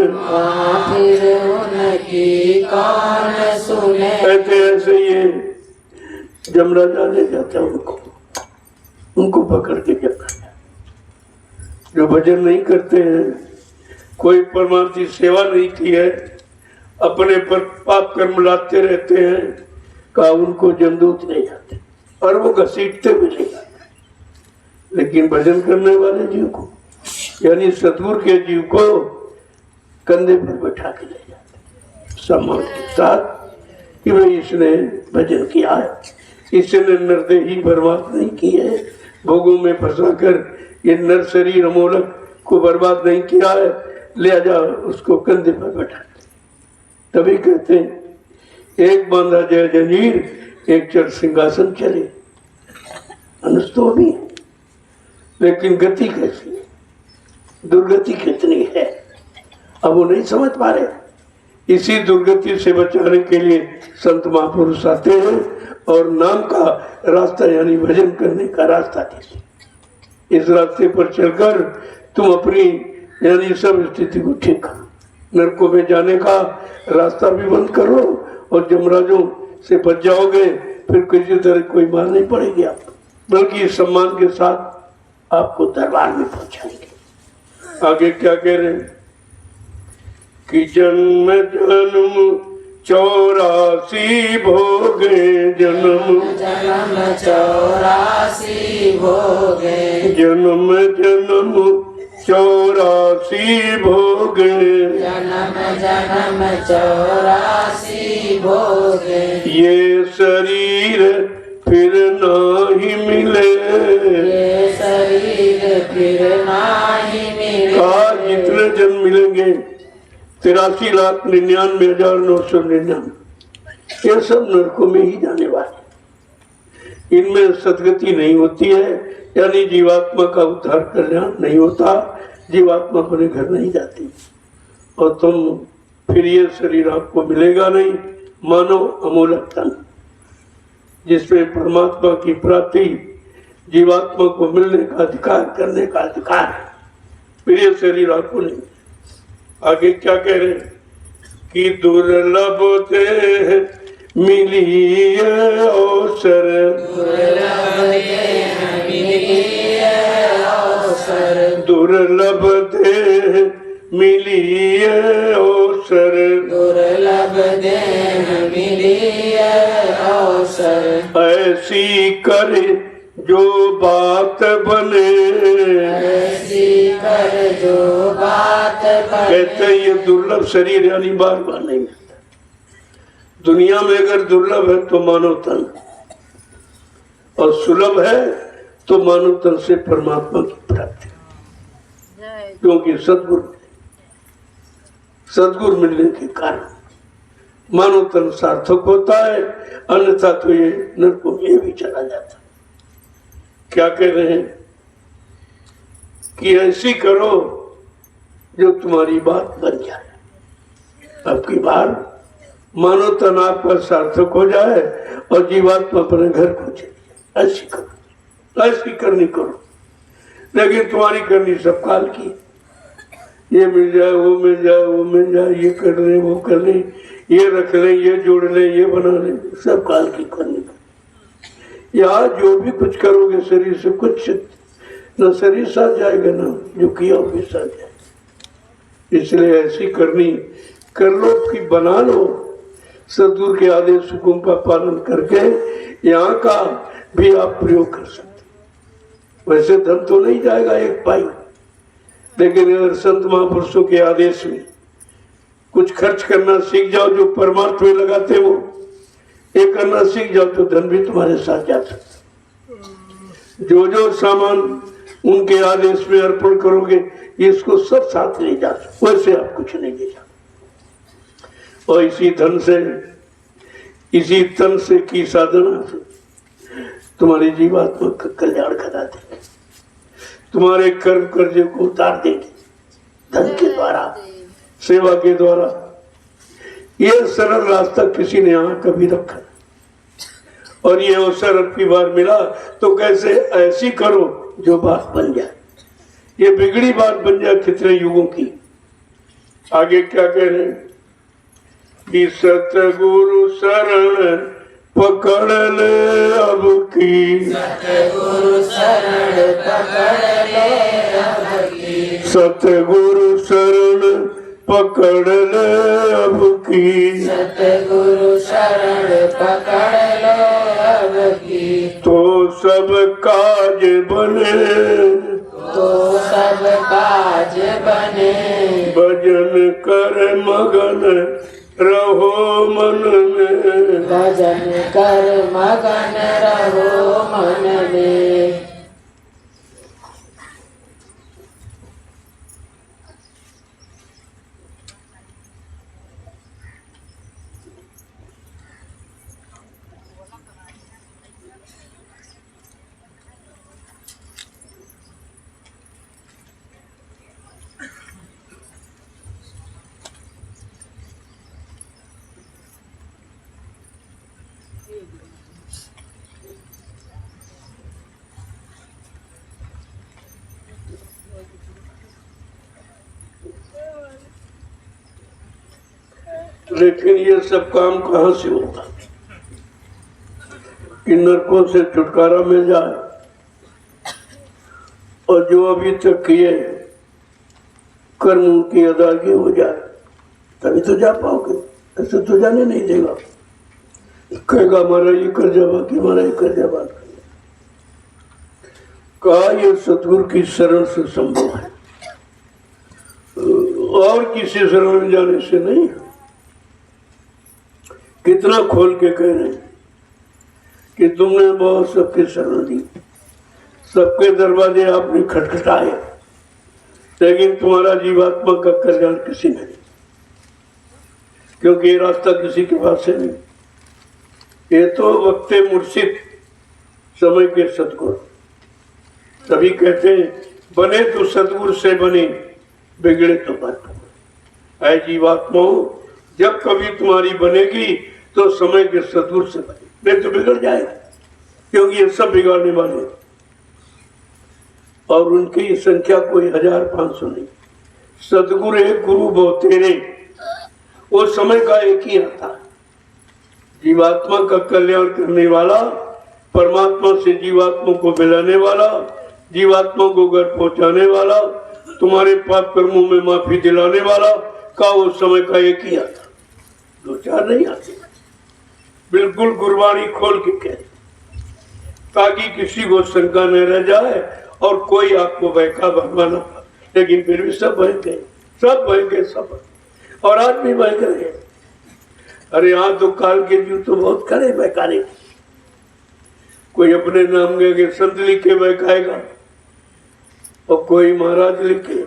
वहाँ फिर उनकी कौन सुने। ऐसे ये जमराजा ले जाता है उनको पकड़ के जाता है। जो भजन नहीं करते हैं, कोई परमात्मा की सेवा नहीं की है, अपने पर पाप कर्म लाते रहते हैं, का उनको जमदूत ले जाते और वो घसीटते भी ले जाते। लेकिन भजन करने वाले जीव को, यानी सतगुरु के जीव को कंधे पर बैठा के ले जाते सम्मान के साथ कि भाई इसने भजन किया है, इसने नरदेही बर्बाद नहीं की है, भोगों में फंसाकर ये नर शरीर अमोलक को बर्बाद नहीं किया है, ले जा उसको कंधे पर बैठा। तभी कहते हैं एक बांधा जय जंजीर, एक चढ़ सिंहासन चले। अनुष्ठ तो भी है, लेकिन गति कैसी है, दुर्गति कितनी है, अब वो नहीं समझ पा रहे। इसी दुर्गति से बचाने के लिए संत महापुरुष आते हैं और नाम का रास्ता यानी भजन करने का रास्ता देते। इस रास्ते पर चलकर तुम अपनी यानी सब स्थिति को ठीक करो, नरकों में जाने का रास्ता भी बंद करो और जमराजों से बच जाओगे, फिर किसी तरह कोई मार नहीं पड़ेगी आप, बल्कि सम्मान के साथ आपको दरबार में पहुंचाएंगे। आगे क्या कह रहे हैं कि जन्म जन्म 84 भोगे, जन्म जन्म 84 भोगे, जन्म जन्म 84 भोगे, जन्म जन्म 84 भोगे, ये शरीर फिर नहीं मिले, ये शरीर फिर नाही मिले। कहा जितने जन्म मिलेंगे 83,99,999, ये सब नरकों में ही जाने वाले। इनमें सदगति नहीं होती है, यानी जीवात्मा का उद्धार कल्याण नहीं होता, जीवात्मा अपने घर नहीं जाती और तुम फिर ये शरीर आपको मिलेगा नहीं। मानो अमूलक तन जिसमें परमात्मा की प्राप्ति जीवात्मा को मिलने का अधिकार, करने का अधिकार है, फिर ये शरीर आपको नहीं। आगे क्या कह रहे हैं कि दुर्लभ ते मिली अवसर, दुर्लभ ते मिली अवसर, दुर्लभ देह मिली अवसर, ऐसी करे जो बात बने, ऐसी कर जो बात बने। कहते हैं ये दुर्लभ शरीर यानी बार बार नहीं मिलता। दुनिया में अगर दुर्लभ है तो मानव तन, और सुलभ है तो मानव तन से परमात्मा की प्राप्ति, क्योंकि सद्गुरु मिलने के कारण मानव तन सार्थक होता है, अन्यथा तो ये नरकों में भी चला जाता। क्या कह रहे हैं कि ऐसी करो जो तुम्हारी बात बन जाए, अब की बार मानव तन आपका सार्थक हो जाए और जीवात्मा अपने घर को चले जाए। ऐसी करो, ऐसी करनी करो, लेकिन तुम्हारी करनी सब काल की, ये मिल जाए वो मिल जाए वो मिल जाए, ये कर ले वो कर ले, ये रख ले ये जोड़ ले ये बना ले, सब काल की करनी। यहाँ जो भी कुछ करोगे शरीर से कुछ न शरीर साथ जाएगा ना जो किया वो साथ जाएगा। इसलिए ऐसी करनी कर लो कि बना लो, सद्गुरु के आदेश हुकुम का पालन करके यहाँ का भी आप प्रयोग कर सकते। वैसे धन तो नहीं जाएगा एक पाई, लेकिन अगर संत महापुरुषों के आदेश में कुछ खर्च करना सीख जाओ जो परमार्थ में लगाते हो, ये करना सीख जाओ तो धन भी तुम्हारे साथ जा सकता। जो जो सामान उनके आदेश में अर्पण करोगे इसको सब साथ ले जा सकते, वैसे आप कुछ नहीं ले जाओ। और इसी धन से, इसी तन से की साधना से तुम्हारी जीवात्मा का कल्याण करा देंगे, तुम्हारे कर्म कर्जे को उतार देंगे धन के द्वारा, सेवा के द्वारा। ये सरल रास्ता किसी ने यहाँ कभी रखा नहीं। और ये अवसर अब की बार मिला तो कैसे ऐसी करो जो बात बन जाए, ये बिगड़ी बात बन जाए कितने युगों की। आगे क्या कह रहे हैं कि सतगुरु शरण पकड़ ले अब की, सतगुरु शरण पकड़ ले अब की, सतगुरु शरण पकड़ ले अब की, सतगुरु शरण पकड़ लो अब की, तो सब काज बने, तो सब काज बने, भजन कर मगन रहो मन में, भजन कर मगन रहो मन में। लेकिन ये सब काम कहाँ से होगा कि नरकों से छुटकारा मिल जाए, और जो अभी तक किए कर्म उनकी अदायगी हो जाए, तभी तो जा पाओगे। ऐसे तो जाने नहीं देगा, कहेगा हमारा ये कर जा बाकी, हमारा ये कर जा बाकी। कहा ये सतगुरु की शरण से संभव है, और किसी शरण में जाने से नहीं। कितना खोल के कह रहे हैं कि तुमने बहुत सबके शरण दी, सबके दरवाजे आपने खटखटाए, लेकिन तुम्हारा जीवात्मा का कल्याण किसी ने नहीं, क्योंकि ये रास्ता किसी के पास है नहीं। ये तो वक्ते मुर्शिद समय के सतगुरु, तभी कहते हैं बने तो सतगुरु से बने, बिगड़े तो बन। ऐ जीवात्माओं, जब कभी तुम्हारी बनेगी तो समय के सतगुरु से बने, नहीं तो बिगड़ जाएगा, क्योंकि ये सब बिगाड़ने वाले हैं। और उनकी संख्या कोई 1500 नहीं। सतगुरु एक, गुरु बहुत तेरे, वो समय का एक ही आता है। जीवात्मा का कल्याण करने वाला, परमात्मा से जीवात्मा को मिलाने वाला, जीवात्मा को घर पहुंचाने वाला, तुम्हारे पाप कर्मों में माफी दिलाने वाला का वो समय का एक ही आता, दो चार नहीं आते। बिल्कुल गुरबानी खोल के कह, ताकि किसी को शंका न रह जाए और कोई आपको बहका भगवा न पाए। लेकिन फिर भी सब बह गए, सब बह गए, सब। और आज भी बह गए। अरे यहाँ तो काल के जीव तो बहुत खड़े बहकाने, कोई अपने नाम के संत लिखे बहकाएगा, और कोई महाराज लिखे,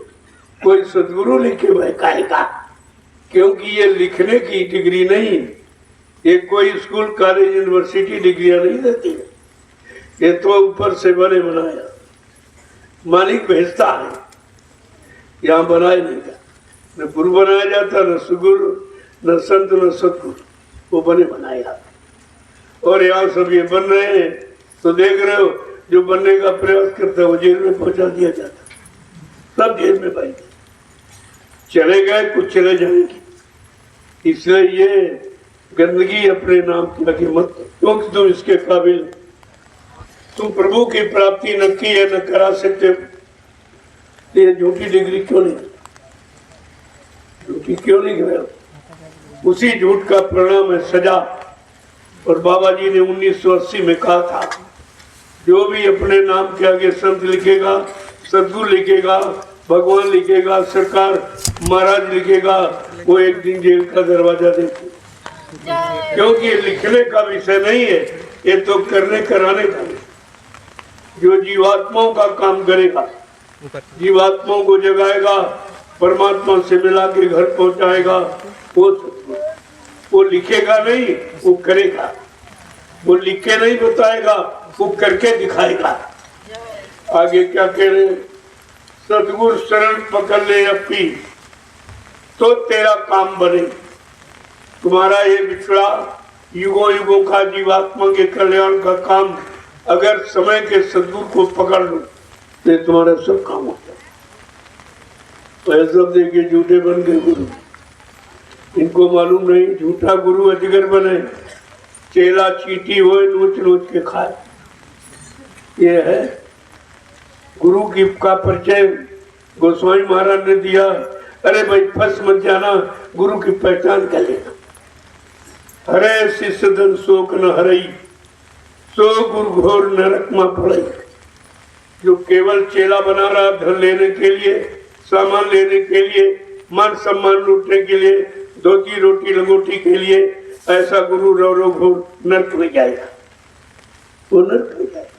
कोई सदगुरु लिखे बहकाएगा। क्योंकि ये लिखने की डिग्री नहीं, ये कोई स्कूल कॉलेज यूनिवर्सिटी डिग्रियां नहीं देती है, ये तो ऊपर से बने बनाया मालिक भेजता है, यहाँ बनाया नहीं था, न गुरु बनाया जाता, न सुगुरु, न संत, न सतगुरु, वो बने बनाया। और यहाँ सब ये बन रहे हैं तो देख रहे हो, जो बनने का प्रयास करता है वो जेल में पहुंचा दिया जाता, सब जेल में भाई चले गए, कुछ चले जाएंगे। इसलिए ये गंदगी अपने नाम की लगी मत, क्योंकि तुम इसके काबिल, तुम प्रभु की प्राप्ति न की है, न करा सकते। ये झूठी डिग्री क्यों नहीं, झूठी क्यों नहीं कर, उसी झूठ का परिणाम है सजा। और बाबा जी ने 1980 में कहा था, जो भी अपने नाम के आगे संत लिखेगा, सदगुरु लिखेगा, भगवान लिखेगा, सरकार महाराज लिखेगा, वो एक दिन जेल का दरवाजा देखे। क्योंकि ये लिखने का विषय नहीं है, ये तो करने कराने का है। जो जीवात्माओं का काम करेगा, जीवात्माओं को जगाएगा, परमात्मा से मिला के घर पहुंचाएगा, वो लिखेगा नहीं, वो करेगा। वो लिख के नहीं बताएगा, वो करके दिखाएगा। आगे क्या कह रहे हैं, सतगुरु शरण पकड़ ले अपनी, तो तेरा काम बने। तुम्हारा ये बिछड़ा युगों युगों का जीवात्मा के कल्याण का काम अगर समय के सद्गुरु को पकड़ लो तो ये तुम्हारा सब काम होता है। तो सब देखिए झूठे बन गए गुरु, इनको मालूम नहीं झूठा गुरु अजगर बने, चेला चीटी हो नोच नोच के खाए। ये है गुरु की का परिचय गोस्वामी महाराज ने दिया। अरे भाई फंस मत जाना, गुरु की पहचान कर लेना। हरे शिष्य धन शोक न हरई, सो गुरु घोर नरक में पड़ई। जो केवल चेला बना रहा धन लेने के लिए, सामान लेने के लिए, मान सम्मान लूटने के लिए, धोती रोटी लंगोटी के लिए, ऐसा गुरु रो रो घोर नरक में जाएगा, वो नरक में जाएगा।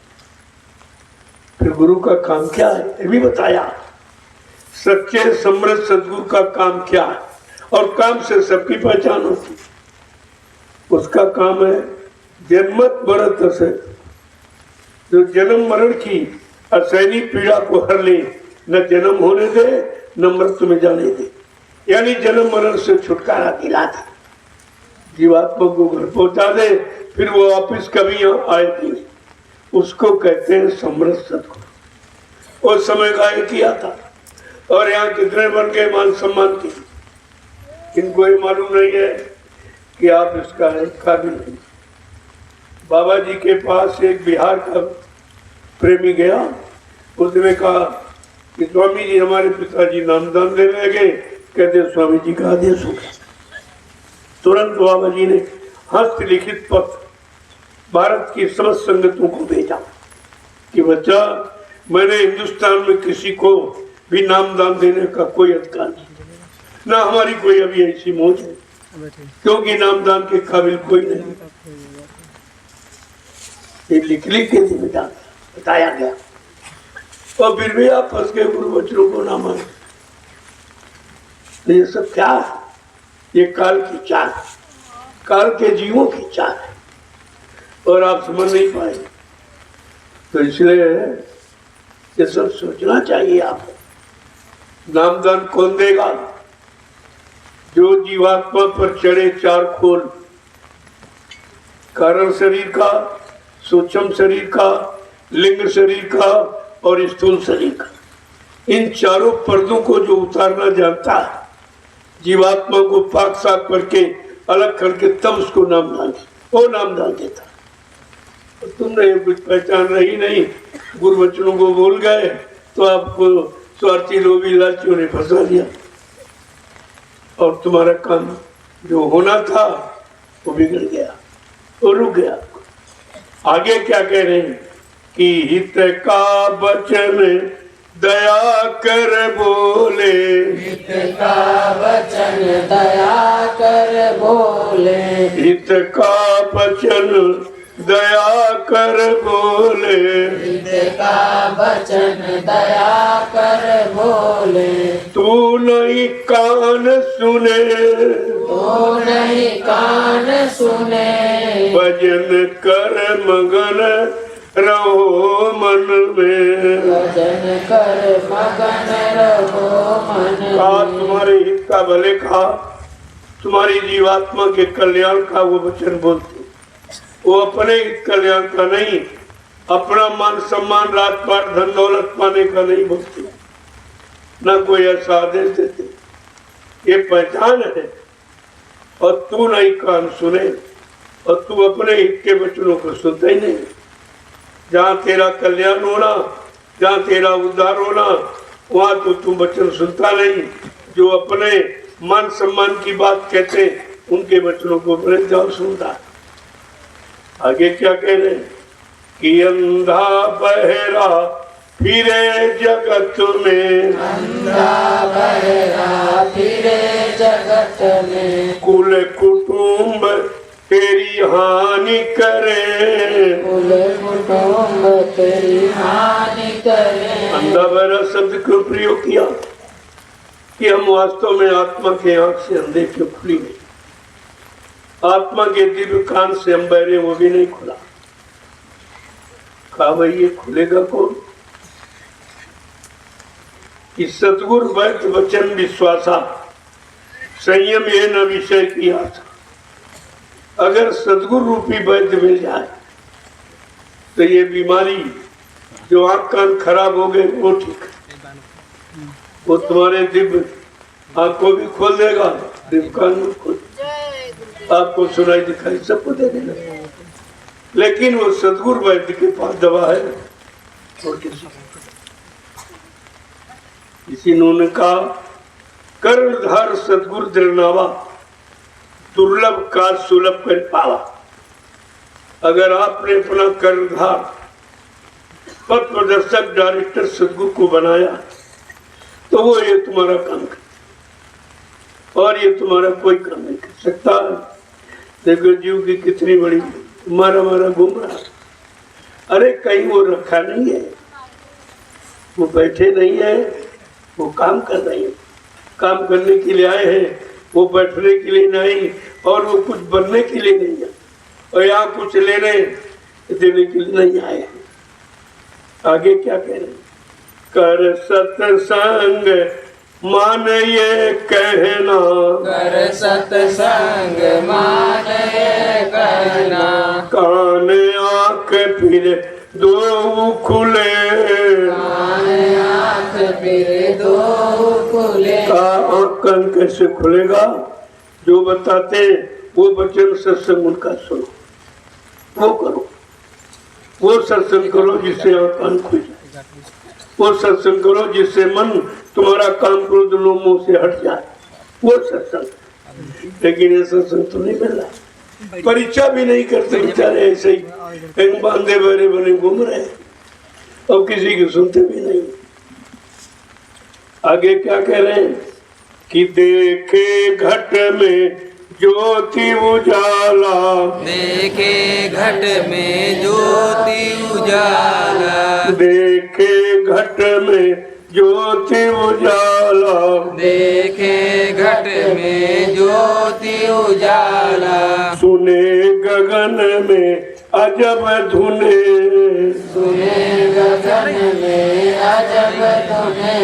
फिर गुरु का काम क्या है ये भी बताया। सच्चे समृद्ध सदगुरु का काम क्या है, और काम से सबकी पहचान होती। उसका काम है जन्मत मरत से, जो जन्म मरण की असहनीय पीड़ा को हर ले, न जन्म होने दे न मृत्यु में जाने दे, यानी जन्म मरण से छुटकारा दिला दे, जीवात्मा को घर पहुंचा दे, फिर वो वापिस कभी यहाँ आएगी नहीं। उसको कहते हैं समृद्ध सदगुरु। उस समय गाय किया था, और यहाँ कितने बन गए मान सम्मान की, इनको ये मालूम नहीं है कि आप इसका काबिल नहीं। बाबा जी के पास एक बिहार का प्रेमी गया, उसने कहा कि स्वामी जी हमारे पिताजी नामदान देने लगे, कहते स्वामी जी का आदेश हो गया। तुरंत बाबा जी ने हस्तलिखित पत्र भारत की समस्त संगतों को भेजा कि बच्चा, मैंने हिंदुस्तान में किसी को भी नामदान देने का कोई अधिकार नहीं, ना हमारी कोई अभी ऐसी मौज है, क्योंकि नामदान के काबिल कोई नहीं। ये लिख के जिम्मेदार बताया गया, और फिर भी आप फंस गए गुरु बच्चों को ना माने। ये सब क्या है? ये काल की चाल, काल के जीवों की चाल है, और आप समझ नहीं पाए। तो इसलिए ये सब सोचना चाहिए आपको। नामदान कौन देगा? जो जीवात्मा पर चढ़े चार खोल, कारण शरीर का, सूक्ष्म शरीर का, लिंग शरीर का और स्थूल शरीर का, इन चारों पर्दों को जो उतारना जानता है, जीवात्मा को पाक साफ करके अलग करके तब उसको नामदान, वो नामदान देता। तो तुमने कुछ पहचान रही नहीं, गुरु बच्चों को बोल गए, तो आपको स्वार्थी लोभी लालचियों ने फंसा दिया, और तुम्हारा काम जो होना था वो बिगड़ गया, वो रुक गया। आगे क्या कह रहे हैं कि हित का वचन दया कर बोले, हित का वचन दया कर बोले, हित का वचन दया कर बोले, हित का वचन दया कर बोले। तू नहीं कान सुने, तो नहीं कान सुने, भजन कर मगन रहो मन में, भजन कर मगन रहो मन कहा में। तुम्हारे हित का भले कहा, तुम्हारी जीवात्मा के कल्याण का वो वचन बोलते, वो अपने हित कल्याण का नहीं, अपना मान सम्मान राजपाट धन दौलत पाने का नहीं बोलते, ना कोई ऐसा आदेश देते। ये पहचान है, और तू नहीं कान सुने, और तू अपने हित के वचनों को सुनता ही नहीं। जहाँ तेरा कल्याण होना, जहाँ तेरा उद्धार होना, वहाँ तो तू वचन सुनता नहीं। जो अपने मान सम्मान की बात कहते, उनके वचनों को बड़े जान सुनता है। आगे क्या कह रहे हैं कि अंधा बहरा फिरे जगत में, अंधा बहरा फिरे जगत में, कुल कुटुंब तेरी हानि करे, कुल कुटुंब तेरी हानि करे। अंधा बहरा शब्द क्यों प्रयोग किया? कि हम वास्तव में आत्मा के आंख से अंधे क्यों खुली नहीं, आत्मा के दिव्य कान से हम बहरे, वो भी नहीं खुला। कहा भाई ये खुलेगा कौन? कि सतगुरु वैद्य वचन विश्वासा, संयम ये न विषय की आशा। अगर सदगुरु रूपी वैद्य मिल जाए तो ये बीमारी जो आंख कान खराब हो गए वो ठीक है। वो तुम्हारे दिव्य आंख को भी खोल देगा, दिव्य कान भी खोल, आपको सुनाई दिखाई सबको दे देगा। लेकिन वो सदगुरु वैद्य के पास दवा है और किसी इन्होंने कहा कर्णधार सदगुरु दृढ़नावा दुर्लभ का सुलभ कर पावा। अगर आपने अपना कर्णधार पथ प्रदर्शक डायरेक्टर सदगुरु को बनाया तो वो ये तुम्हारा काम कर और ये तुम्हारा कोई काम नहीं कर सकता। देखो जीव की कितनी बड़ी मारा घूम रहा। अरे कहीं वो रखा नहीं है, वो बैठे नहीं है, वो काम कर रहे हैं, काम करने के लिए आए हैं, वो बैठने के लिए नहीं और वो कुछ बनने के लिए नहीं है और यहाँ कुछ लेने देने के लिए नहीं आए हैं। आगे क्या कह रहे हैं? कर सत्संग मान ये कहना, कर सत्संग मान ये कहना, कान आंख फिर दो खुले, कान आंख फिर दो खुले। कान कैसे खुलेगा? जो बताते वो वचन सत्संग उनका सुनो, वो करो, वो सत्संग करो जिससे कान खुल जाए, वो सत्संग करो जिससे मन तुम्हारा काम क्रोध लोमों से हट जाए, वो सत्संग। लेकिन ये सत्संग तो नहीं मिल रहा, परीक्षा भी नहीं करते बेचारे, ऐसे ही कहीं बांधे बहरे बने घूम रहे और किसी की सुनते भी नहीं। आगे क्या कह रहे हैं कि देखे घट में ज्योति उजाला, देखे घट में ज्योति उजाला, देखे घट में ज्योति उजाला, देखे घट में ज्योति उजाला, सुने गगन में अजब धुने, सुने गगन में अजब धुने,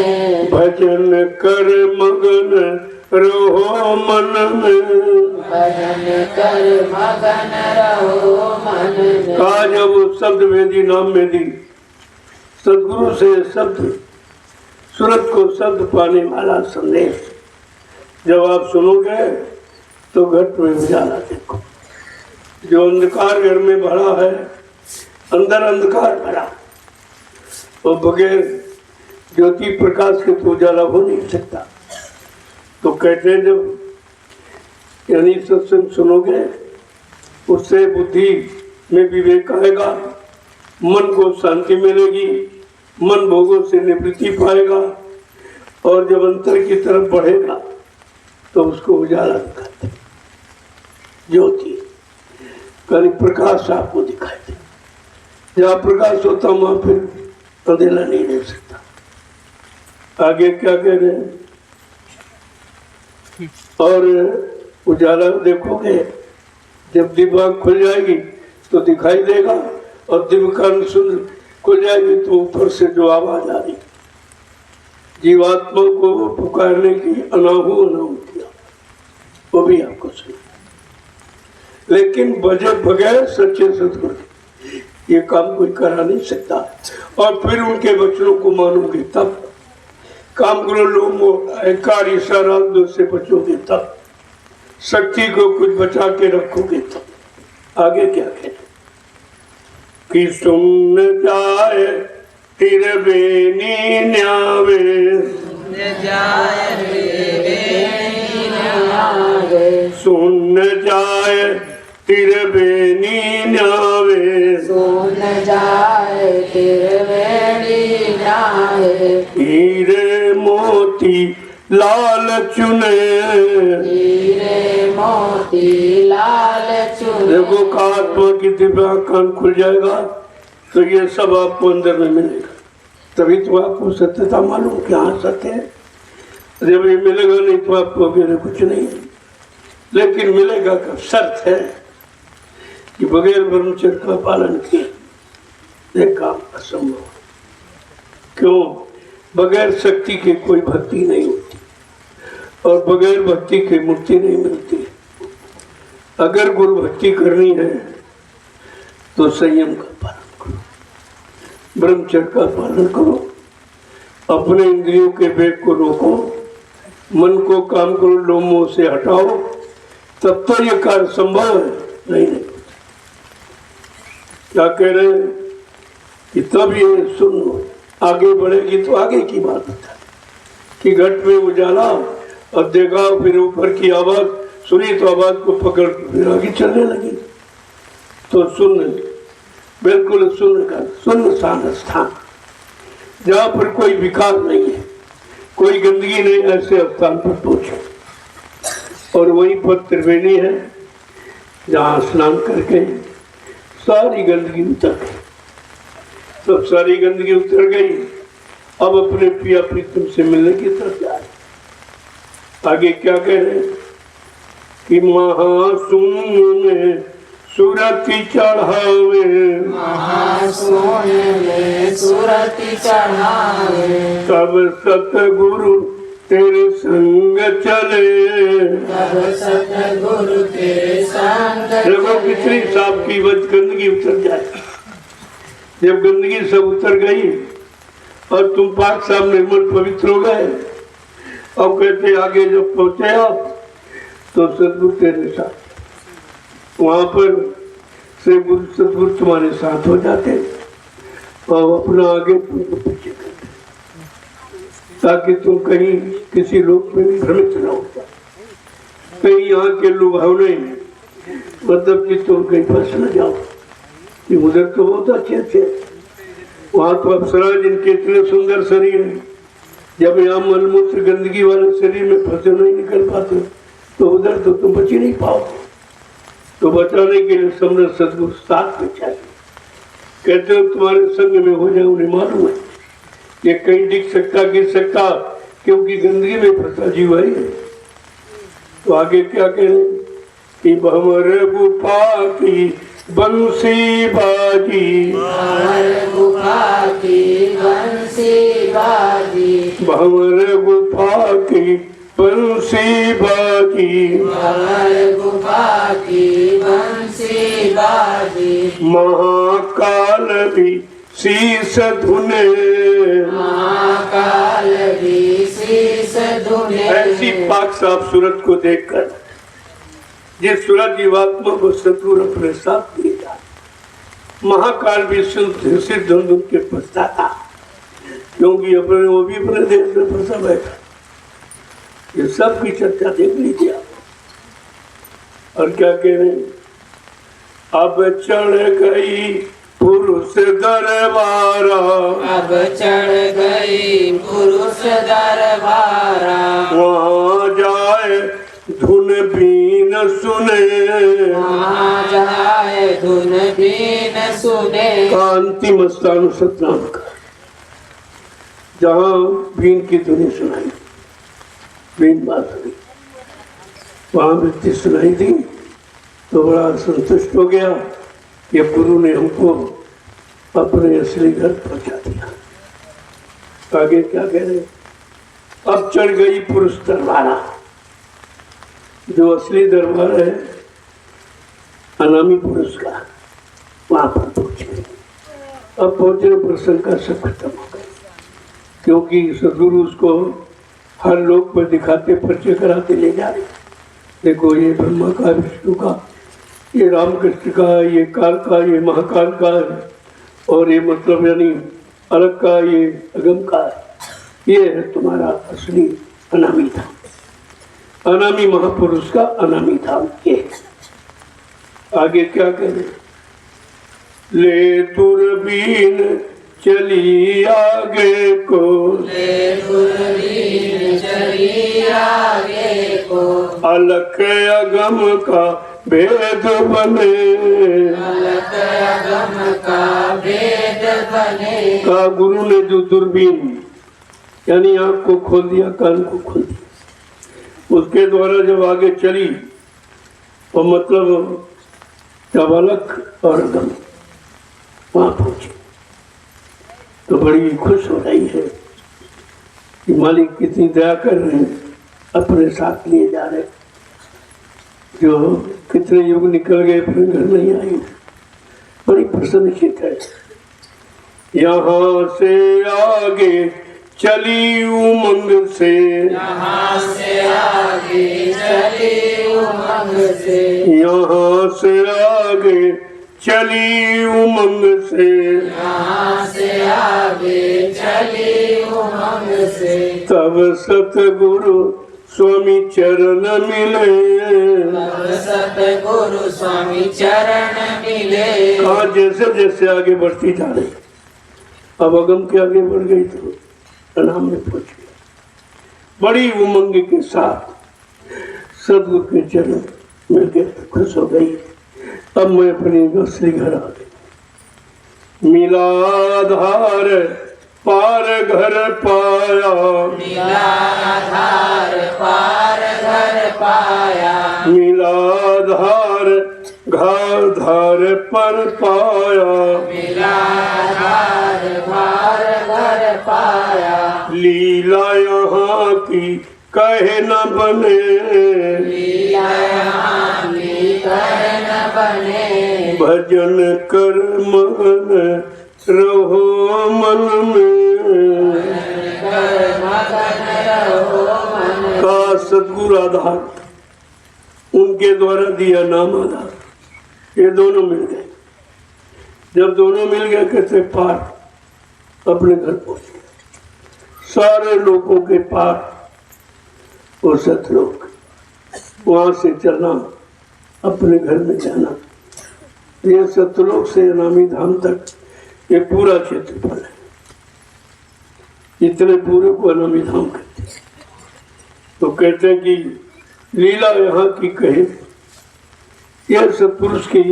भजन कर मगन रहो मन में, भजन कर मगन रहो मन में। कहा जब शब्द वेदी नाम वेदी सदगुरु से शब्द सूरत को शब्द पाने वाला संदेश जब आप सुनोगे तो घट में उजाला देखो। जो अंधकार घर में भरा है, अंदर अंधकार भरा, और बगैर ज्योति प्रकाश के तो उजाला हो नहीं सकता। तो कहते हैं जब यानी सत्संग सुनोगे उससे बुद्धि में विवेक आएगा, मन को शांति मिलेगी, मन भोगों से निवृत्ति पाएगा और जब अंतर की तरफ बढ़ेगा तो उसको उजाला दिखाते, ज्योति कभी प्रकाश आपको दिखाई दे। जहाँ प्रकाश होता वहां फिर अंधेरा नहीं रह सकता। आगे क्या कह रहे हैं? और उजाला देखोगे जब दिव्य आँख खुल जाएगी तो दिखाई देगा और दिव्य कान सुन खुल जाएगी तो ऊपर से जो आवाज आ रही जीवात्मा को पुकारने की अनाहू किया वो भी आपको सुन। लेकिन बगैर सच्चे सदगुरु ये काम कोई करा नहीं सकता। और फिर उनके वचनों को मानोगे तब, काम करो लोगों कार्य इशारा से बचोगे तब, शक्ति को कुछ बचा के रखोगे तब। आगे क्या कहते कि सुन जाए तिरबेनी न्यावे, सुन जाए तिरबेनी न्यावे, सुन जाए तिरवेणी नावे, हीरे मोती लाल चुने, हीरे मोती लाल चुने। देखो का आत्मा की दिव्य कान खुल जाएगा तो ये सब आपको अंदर में मिलेगा। तभी तो आपको सत्यता मालूम कि हाँ सत्य है। जब ये मिलेगा नहीं तो आपको अभी कुछ नहीं है। लेकिन मिलेगा का शर्त है कि बगैर ब्रह्मचर्य का पालन किए ये काम असंभव। क्यों? बगैर शक्ति के कोई भक्ति नहीं होती और बगैर भक्ति के मुक्ति नहीं मिलती। अगर गुरु भक्ति करनी है तो संयम का पालन करो, ब्रह्मचर्य का पालन करो, अपने इंद्रियों के वेग को रोको, मन को काम करो, लोभ मोह से हटाओ, तब तो ये कार्य संभव है। नहीं क्या कह रहे हैं कि तब ये सुन लो, आगे बढ़ेगी तो आगे की बात बता कि घट में उजाला और देखा, फिर ऊपर की आवाज सुनी तो आवाज को पकड़ फिर आगे चलने लगी। तो सुन, बिल्कुल सुन का सुनसान स्थान, जहाँ पर कोई विकार नहीं है, कोई गंदगी नहीं, ऐसे स्थान पर पहुंचे। और वहीं पर त्रिवेणी है जहाँ स्नान करके सारी गंदगी उतर गई। सब सारी गंदगी उतर गई। अब अपने पिया प्रीतम से मिलने की तरफ जा रहे। आगे क्या कह रहे हैं कि महासून में सुरति चढ़ावे, महासून में सुरति चढ़ावे, तब सतगुरु तेरे संग चले, तब सतगुरु तेरे संग देखो कितनी साफ की वज गंदगी उतर जाए। जब गंदगी सब उतर गई और तुम पाक साफ निर्मल पवित्र हो गए, अब कहते आगे जब पहुंचे आप तो सदगुरु तेरे साथ, वहां पर से गुरु सदगुरु तुम्हारे साथ हो जाते और अपना आगे तुमको पीछे करते, ताकि तुम कहीं किसी लोक में भ्रमित न हो जाए, कहीं यहाँ के लुभावने मतलब कि तुम कहीं फंस न जाओ कि उधर तो बहुत अच्छे थे, वहां तो अप्सरा जिनके इतने सुंदर शरीर है, जब यहाँ मलमूत्र गंदगी वाले शरीर में फंसे नहीं निकल पाते तो उधर तो तुम बच ही नहीं पाओगे। तो बचाने के लिए समर्थ सदगुरु साथ में चाहिए। कहते हो तुम्हारे संग में हो जाए, उन्हें मालूम है ये कहीं दिख सकता गिर सकता, क्योंकि गंदगी में फंसा जीव है। तो आगे क्या कह रहे कि भंवर गुफा की बंसी बाजी, भंवर गुफा की बंसी बाजी, भंवर गुफा की बंसी बाजी, भंवर गुफा की बंसी बाजी, महाकाल भी शीस धुने, महाकाल भी शीस धुने। ऐसी पाक साफ सूरत को देखकर जिस सूरत जीवात्मा को सतगुरु अपने साथ ले जाए, महाकाल भी सिर धुन के पछताता, क्योंकि अपने वो भी अपने देश में फंसा बैठा। ये सब की चर्चा देख लीजिए आप। और क्या कह रहे हैं, अब चढ़ गई पुरुष दरबारा, अब चढ़ गई पुरुष दरबारा, वहाँ जाए धुन बीन सुने, वहाँ जाए धुन बीन सुने। का अंतिम स्थान सतनाम का, जहाँ बीन की धुनी सुनाई, बीन बात हुई, वहाँ व्यक्ति सुनाई दी तो बड़ा संतुष्ट हो गया कि गुरु ने हमको अपने असली घर पहुंचा दिया। आगे क्या कह रहे, अब चढ़ गई पुरुष दरबारा, जो असली दरबार है अनामी पुरुष का, वहां पर पहुंच गए। अब पहुंचने पर शंका सब खत्म हो गई, क्योंकि सदगुरु उसको हर लोक पर दिखाते, परिचय कराते ले जा रहे। देखो ये ब्रह्मा का, विष्णु का, ये रामकृष्ण का, ये काल का, ये महाकाल का है, और ये मतलब यानी अलग का, ये अगम का है। ये है तुम्हारा असली अनामी धाम, अनामी महापुरुष का अनामी धाम ये। आगे क्या करें, ले दूरबीन चली आगे को, ले दूरबीन चली आगे को, अलख अगम का भेद बने, अलख अगम का भेद बने। का गुरु ने जो दूरबीन यानी आँख को खोल दिया, कान को खोल दिया, उसके द्वारा जब आगे चली तो मतलब जब अलख और अगम वहाँ पहुंची तो बड़ी खुश हो रही है कि मालिक कितनी दया कर रहे हैं, अपने साथ लिए जा रहे। जो कितने युग निकल गए फिर घर नहीं आई, बड़ी प्रसन्नचित है। यहाँ से आगे चली उमंग से, यहाँ से आगे चली उमंग से, यहाँ से आगे चली उमंग से, यहाँ से आगे चली उमंग से। तब सतगुरु स्वामी चरण मिले, तब सतगुरु स्वामी चरण मिले। कहा जैसे जैसे आगे बढ़ती जा रही, अब अगम के आगे बढ़ गई तो प्रणाम में पहुंच गई। बड़ी उमंग के साथ सदगुरु के चरण मिल के खुश हो गई। अब मैं अपने दूसरे घर आ गई। मिला आधार पार घर पाया, मिला आधार पार घर पाया, मिला आधार घार धार पर पाया, मिला आधार पार घर पाया। लीला यहाँ की कहे न बने, लीला यहाँ की कहे न बने। भजन कर मन रहो मन में, कर मगन रहो मन। का सदगुरु आधार, उनके द्वारा दिया नाम आधार, ये दोनों मिल गए। जब दोनों मिल गए कहते पार, अपने घर पहुंच गए। सारे लोगों के पार वो सतलोक, वहां से चलना अपने घर में जाना। ये सतलोक से अनामी धाम तक ये पूरा क्षेत्रफल है। इतने पूरे को अनामी धाम कहते हैं। तो कहते हैं कि लीला यहाँ की कहे, यह सत्पुरुष की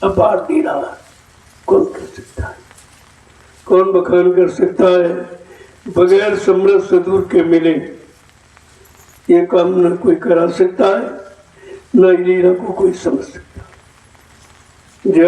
अपार लीला कौन कर सकता है, कौन बखान कर सकता है। बगैर समरस सदगुरु के मिले ये काम न कोई करा सकता है, न लीला को कोई समझ सकता। जय